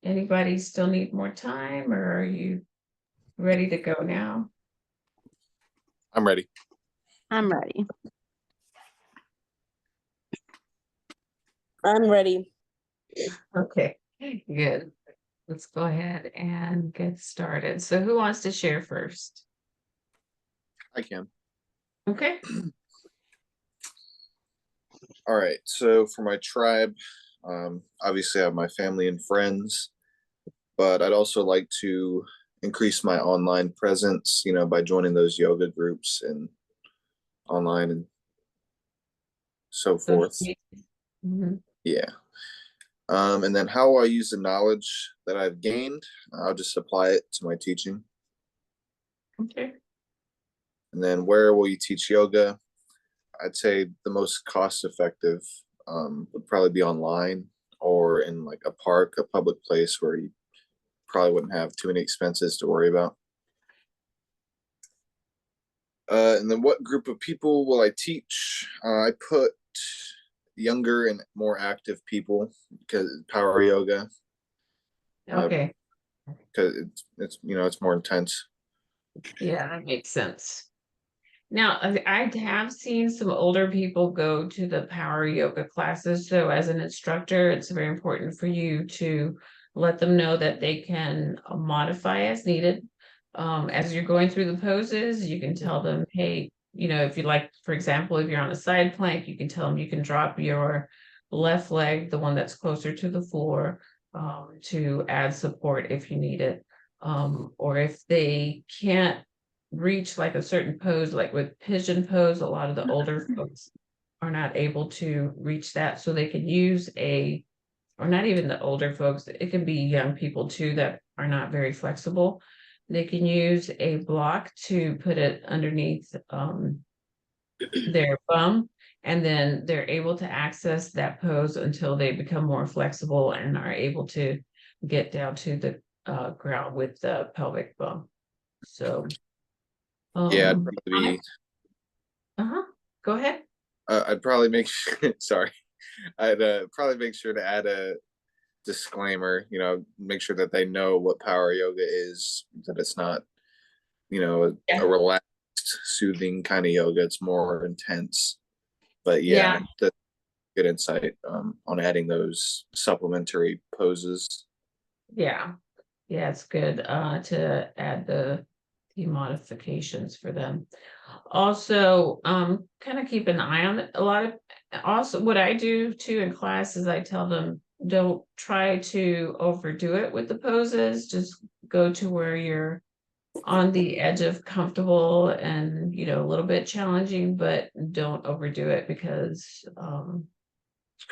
anybody still need more time, or are you ready to go now? I'm ready. I'm ready. I'm ready. Okay, good. Let's go ahead and get started. So who wants to share first? I can. Okay. All right. So for my tribe, obviously I have my family and friends, but I'd also like to increase my online presence, by joining those yoga groups and online and so forth. Mhm. Yeah. And then how I use the knowledge that I've gained, I'll just apply it to my teaching. Okay. And then where will you teach yoga? I'd say the most cost effective would probably be online or in like a park, a public place where you probably wouldn't have too many expenses to worry about. And then what group of people will I teach? I put younger and more active people because power yoga, Okay. because it's more intense. Yeah, that makes sense. Now, I have seen some older people go to the power yoga classes. So as an instructor, it's very important for you to let them know that they can modify as needed. As you're going through the poses, you can tell them, hey, if you like, for example, if you're on a side plank, you can tell them you can drop your left leg, the one that's closer to the floor, to add support if you need it. Or if they can't reach like a certain pose, like with pigeon pose, a lot of the older folks are not able to reach that. So they can use or not even the older folks, it can be young people too that are not very flexible. They can use a block to put it underneath their bum, and then they're able to access that pose until they become more flexible and are able to get down to the ground with the pelvic bump. So Yeah, uh-huh. Go ahead. I'd probably make sure, sorry, I'd probably make sure to add a disclaimer, make sure that they know what power yoga is, that it's not, a relaxed, soothing kind of yoga. It's more intense. But yeah, Yeah. that's good insight on adding those supplementary poses. Yeah. Yeah, it's good to add the modifications for them. Also, kind of keep an eye on it. Also what I do too in class is I tell them don't try to overdo it with the poses. Just go to where you're on the edge of comfortable and a little bit challenging, but don't overdo it because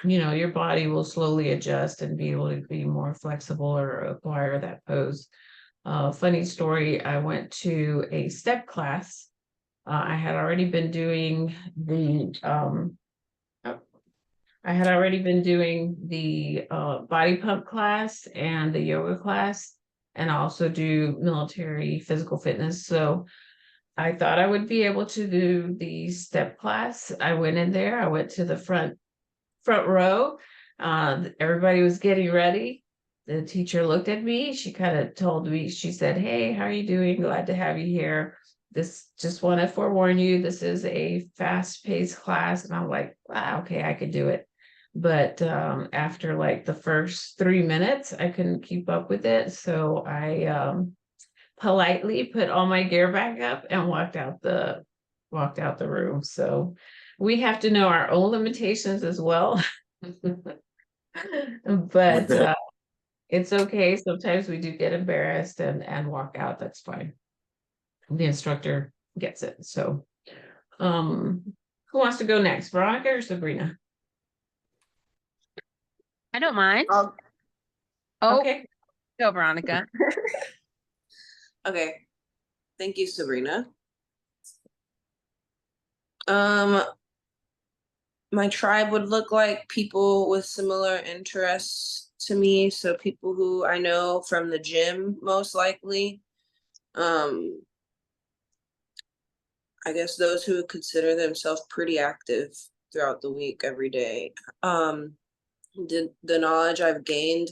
your body will slowly adjust and be able to be more flexible or acquire that pose. Funny story, I went to a step class. I had already been doing the body pump class and the yoga class, and also do military physical fitness. So I thought I would be able to do the step class. I went in there, I went to the front row. Everybody was getting ready. The teacher looked at me. She kind of told me, she said, "Hey, how are you doing? Glad to have you here. This just want to forewarn you, this is a fast-paced class." And I'm like, wow, okay, I could do it. But after like the first 3 minutes, I couldn't keep up with it. So I politely put all my gear back up and walked out the room. So we have to know our own limitations as well. But it's okay. Sometimes we do get embarrassed and walk out. That's fine. The instructor gets it. So who wants to go next? Veronica or Sabrina? I don't mind. Oh, Okay. Go, Veronica. okay. Thank you, Sabrina. My tribe would look like people with similar interests to me. So people who I know from the gym, most likely. I guess those who would consider themselves pretty active throughout the week every day. The knowledge I've gained,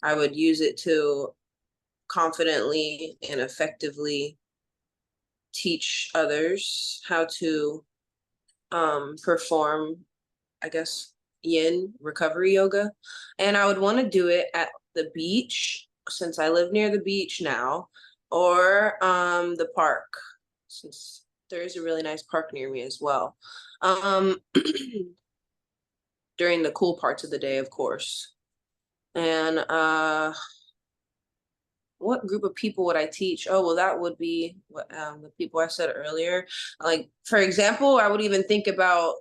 I would use it to confidently and effectively teach others how to perform, I guess, yin recovery yoga. And I would want to do it at the beach, since I live near the beach now, or the park, since there is a really nice park near me as well. During the cool parts of the day, of course. And what group of people would I teach? Oh, well, that would be what the people I said earlier. Like, for example, I would even think about,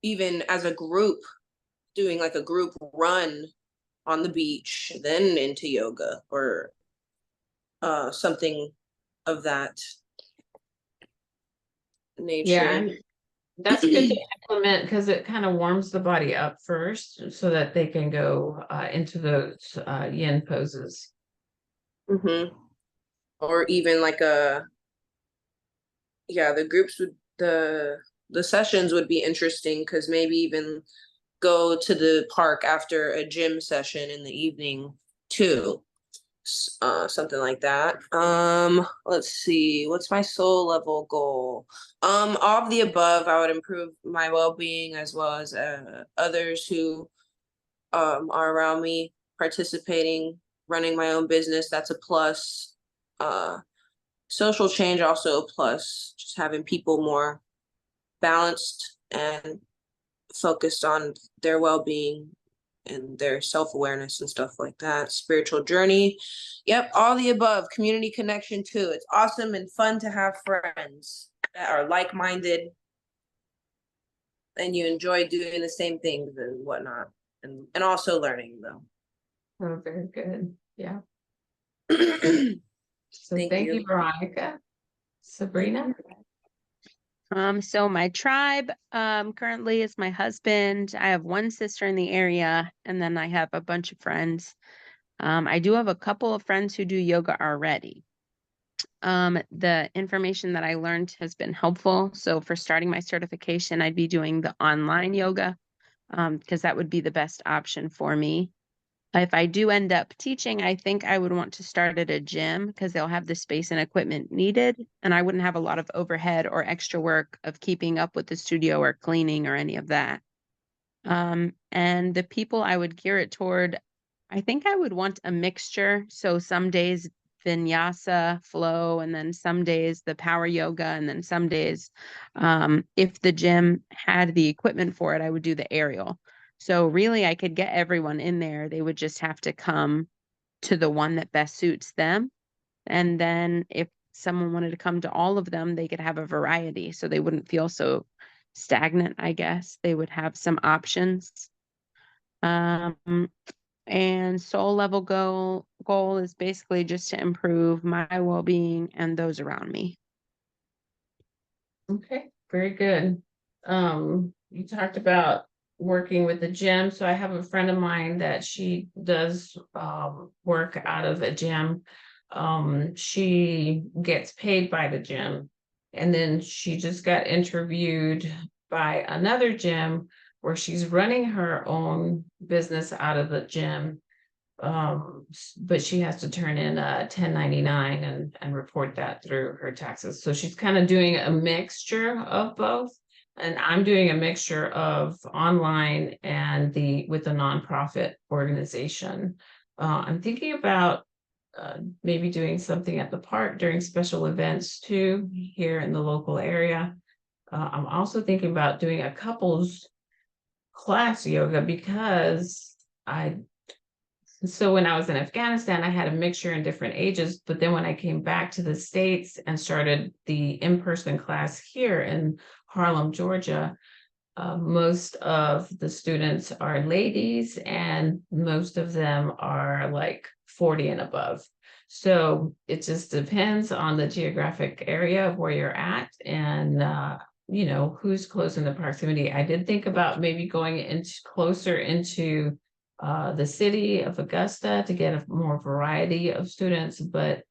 even as a group, doing like a group run on the beach, then into yoga, or something of that nature. Yeah, that's good to implement because it kind of warms the body up first so that they can go into those yin poses. Mm-hmm. Or even like the groups would, the sessions would be interesting, because maybe even go to the park after a gym session in the evening too. Something like that. Let's see, what's my soul level goal? All of the above. I would improve my well-being, as well as others who are around me, participating, running my own business. That's a plus. Social change, also a plus. Just having people more balanced and focused on their well-being and their self-awareness and stuff like that. Spiritual journey. Yep, all the above. Community connection too. It's awesome and fun to have friends that are like-minded and you enjoy doing the same things and whatnot. And also learning, though. Oh, very good. Yeah. Thank So thank you, Veronica. Sabrina? So my tribe currently is my husband. I have one sister in the area, and then I have a bunch of friends. I do have a couple of friends who do yoga already. The information that I learned has been helpful. So for starting my certification, I'd be doing the online yoga, because that would be the best option for me. If I do end up teaching, I think I would want to start at a gym, because they'll have the space and equipment needed, and I wouldn't have a lot of overhead or extra work of keeping up with the studio or cleaning or any of that. And the people I would gear it toward, I think I would want a mixture. So some days vinyasa flow, and then some days the power yoga, and then some days, if the gym had the equipment for it, I would do the aerial. So really, I could get everyone in there. They would just have to come to the one that best suits them. And then if someone wanted to come to all of them, they could have a variety. So they wouldn't feel so stagnant, I guess. They would have some options. And soul level goal is basically just to improve my well-being and those around me. Okay, very good. You talked about working with the gym. So I have a friend of mine that she does work out of a gym. She gets paid by the gym. And then she just got interviewed by another gym where she's running her own business out of the gym. But she has to turn in a 1099 and report that through her taxes. So she's kind of doing a mixture of both. And I'm doing a mixture of online and with a nonprofit organization. I'm thinking about maybe doing something at the park during special events too, here in the local area. I'm also thinking about doing a couples class yoga, because so when I was in Afghanistan, I had a mixture in different ages, but then when I came back to the States and started the in-person class here in Harlem, Georgia, most of the students are ladies and most of them are like 40 and above. So it just depends on the geographic area of where you're at and who's close in the proximity. I did think about maybe going closer into the city of Augusta to get a more variety of students, but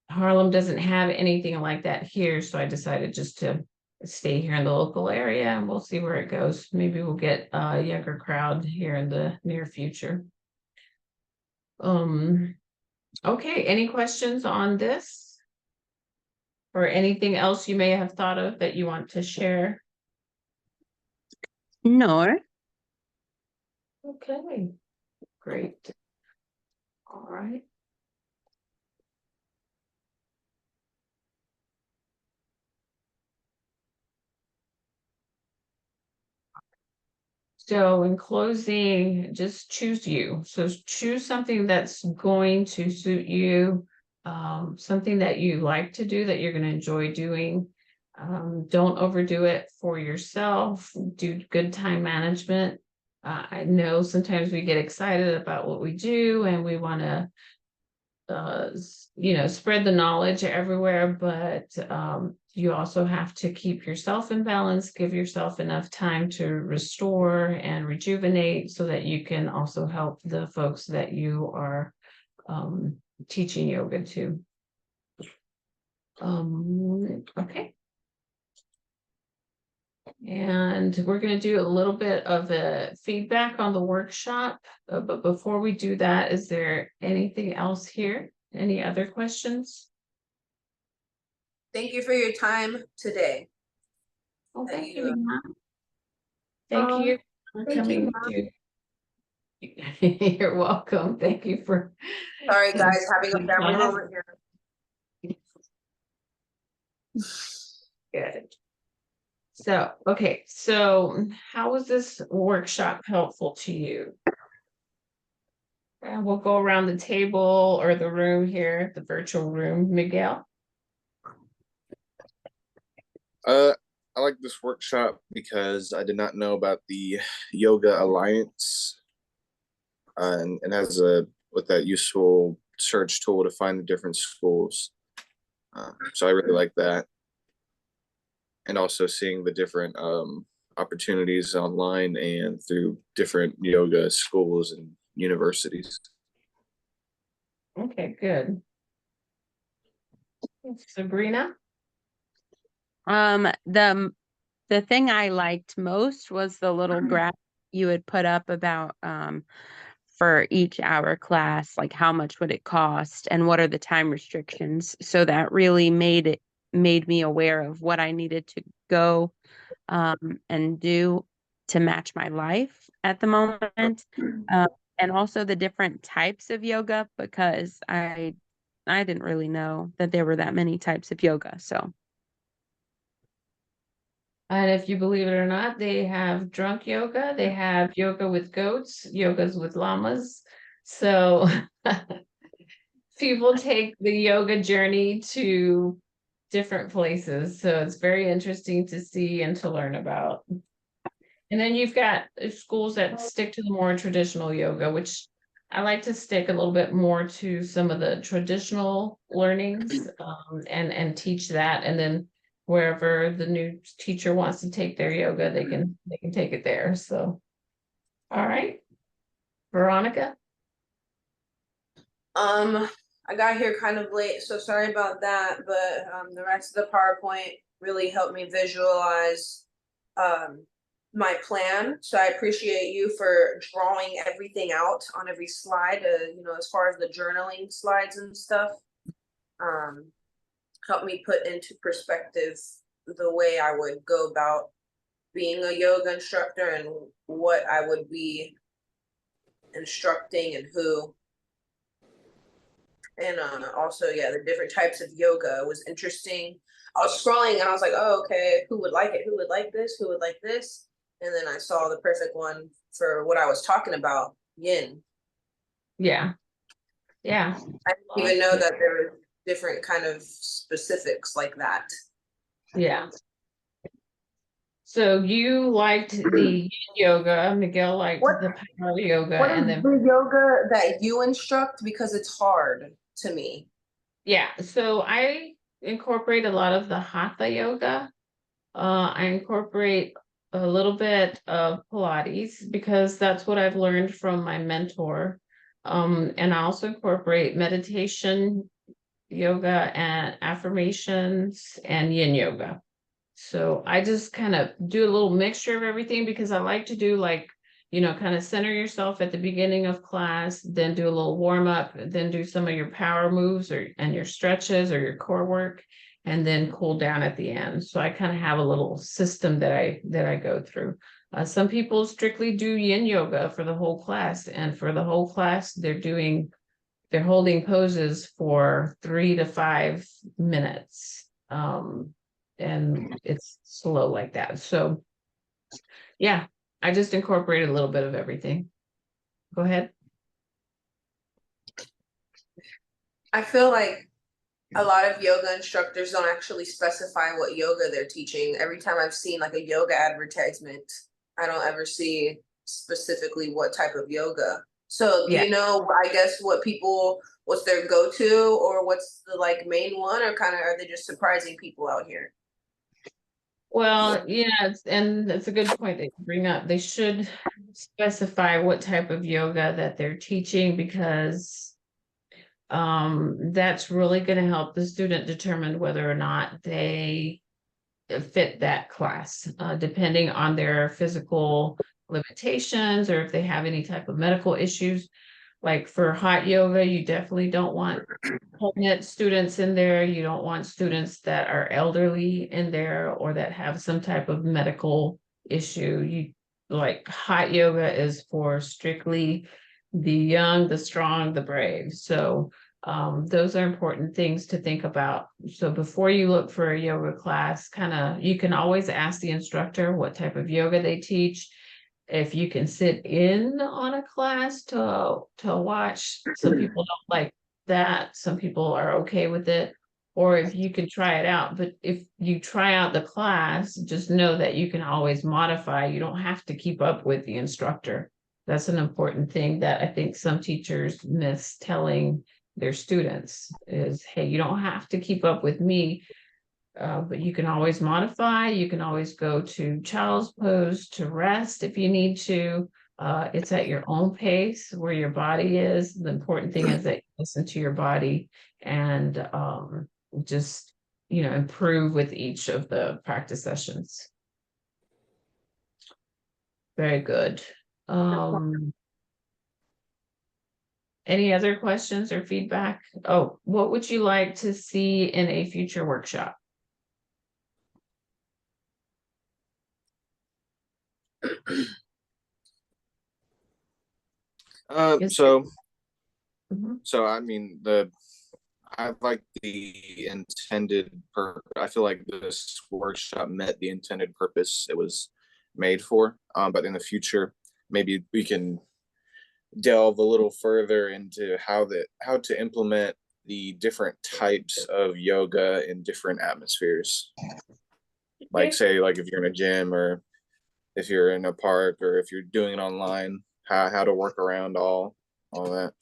Harlem doesn't have anything like that here. So I decided just to stay here in the local area, and we'll see where it goes. Maybe we'll get a younger crowd here in the near future. Okay, any questions on this? Or anything else you may have thought of that you want to share? No. Okay, great. All right. So in closing, just choose you. So choose something that's going to suit you, something that you like to do, that you're going to enjoy doing. Don't overdo it for yourself. Do good time management. I know sometimes we get excited about what we do and we want to spread the knowledge everywhere, but you also have to keep yourself in balance, give yourself enough time to restore and rejuvenate so that you can also help the folks that you are teaching yoga to. Okay. And we're going to do a little bit of a feedback on the workshop. But before we do that, is there anything else here? Any other questions? Thank you for your time today. Oh, that thank you, you, Mom. Thank you for thank you, coming Mom. to. You're welcome. Thank you for. Sorry, guys, having a family moment here. Good. So, okay, so how was this workshop helpful to you? And we'll go around the table or the room here, the virtual room. Miguel? I like this workshop because I did not know about the Yoga Alliance, and has with that useful search tool to find the different schools. So I really like that, and also seeing the different opportunities online and through different yoga schools and universities. Okay, good. Sabrina? The thing I liked most was the little graph you had put up about for each hour class, like how much would it cost and what are the time restrictions. So that really made me aware of what I needed to go and do to match my life at the moment. And also the different types of yoga, because I didn't really know that there were that many types of yoga. So And if you believe it or not, they have drunk yoga, they have yoga with goats, yogas with llamas. So people take the yoga journey to different places. So it's very interesting to see and to learn about. And then you've got schools that stick to the more traditional yoga, which I like to stick a little bit more to some of the traditional learnings, and teach that. And then wherever the new teacher wants to take their yoga, they can take it there. So, all right, Veronica. I got here kind of late, so sorry about that, but the rest of the PowerPoint really helped me visualize my plan. So I appreciate you for drawing everything out on every slide, as far as the journaling slides and stuff. Helped me put into perspective the way I would go about being a yoga instructor and what I would be instructing and who. And also, yeah, the different types of yoga was interesting. I was scrolling and I was like, oh, okay, who would like it? Who would like this? Who would like this? And then I saw the perfect one for what I was talking about, yin. Yeah. Yeah. I didn't even know that there were different kind of specifics like that. Yeah. So you liked the yin yoga, Miguel liked the power yoga, What and is then the yoga that you instruct? Because it's hard to me. yeah, so I incorporate a lot of the hatha yoga. I incorporate a little bit of Pilates because that's what I've learned from my mentor. And I also incorporate meditation, yoga, and affirmations and yin yoga. So I just kind of do a little mixture of everything because I like to do like, kind of center yourself at the beginning of class, then do a little warm up, then do some of your power moves and your stretches or your core work, and then cool down at the end. So I kind of have a little system that I go through. Some people strictly do yin yoga for the whole class, and for the whole class, they're holding poses for 3 to 5 minutes. And it's slow like that. So yeah, I just incorporated a little bit of everything. Go ahead. I feel like a lot of yoga instructors don't actually specify what yoga they're teaching. Every time I've seen like a yoga advertisement, I don't ever see specifically what type of yoga. So do Yeah. you know, I guess, what's their go-to, or what's the like main one, or kind of are they just surprising people out here? Well, yeah, and that's a good point that you bring up. They should specify what type of yoga that they're teaching, because that's really going to help the student determine whether or not they fit that class, depending on their physical limitations or if they have any type of medical issues. Like for hot yoga, you definitely don't want pregnant students in there. You don't want students that are elderly in there or that have some type of medical issue. Like hot yoga is for strictly the young, the strong, the brave. So those are important things to think about. So before you look for a yoga class, you can always ask the instructor what type of yoga they teach. If you can sit in on a class to watch. Some people don't like that. Some people are okay with it. Or if you can try it out. But if you try out the class, just know that you can always modify. You don't have to keep up with the instructor. That's an important thing that I think some teachers miss telling their students is, hey, you don't have to keep up with me. But you can always modify. You can always go to child's pose to rest if you need to. It's at your own pace where your body is. The important thing is that you listen to your body and just, improve with each of the practice sessions. Very good. Any other questions or feedback? Oh, what would you like to see in a future workshop? Yes. Mhm. So I mean I like the intended I feel like this workshop met the intended purpose it was made for. But in the future, maybe we can delve a little further into how to implement the different types of yoga in different atmospheres. Like say like if you're in a gym or if you're in a park or if you're doing it online, how to work around all that.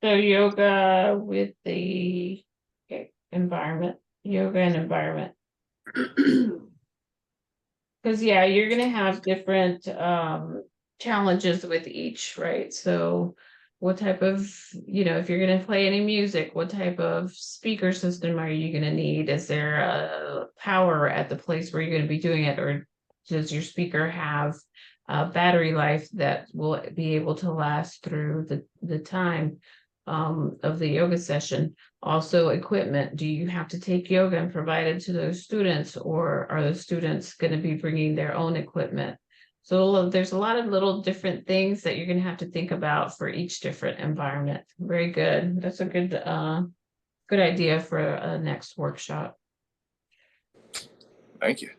So yoga with the environment, yoga and environment. Because yeah, you're gonna have different challenges with each, right? So what type of, if you're gonna play any music, what type of speaker system are you gonna need? Is there a power at the place where you're gonna be doing it, or does your speaker have a battery life that will be able to last through the time of the yoga session? Also equipment, do you have to take yoga and provide it to those students, or are the students going to be bringing their own equipment? So there's a lot of little different things that you're going to have to think about for each different environment. Very good. That's a good idea for a next workshop. Thank you.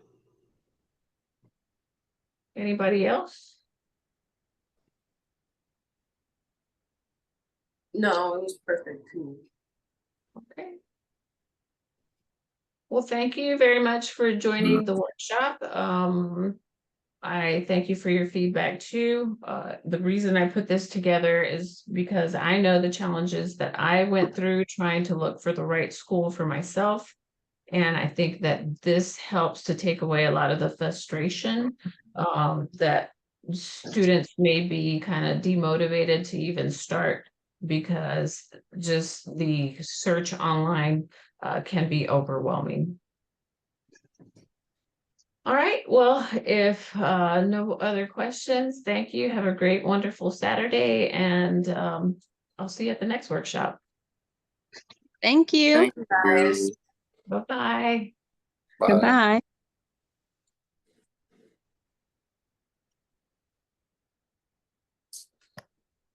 Anybody else? No, it was perfect. Okay. Well, thank you very much for joining the workshop. I thank you for your feedback too. The reason I put this together is because I know the challenges that I went through trying to look for the right school for myself. And I think that this helps to take away a lot of the frustration that students may be kind of demotivated to even start, because just the search online can be overwhelming. All right, well, if no other questions, thank you. Have a great, wonderful Saturday, and I'll see you at the next workshop. Thank you. Thank you. Guys. Bye-bye. Bye. Goodbye.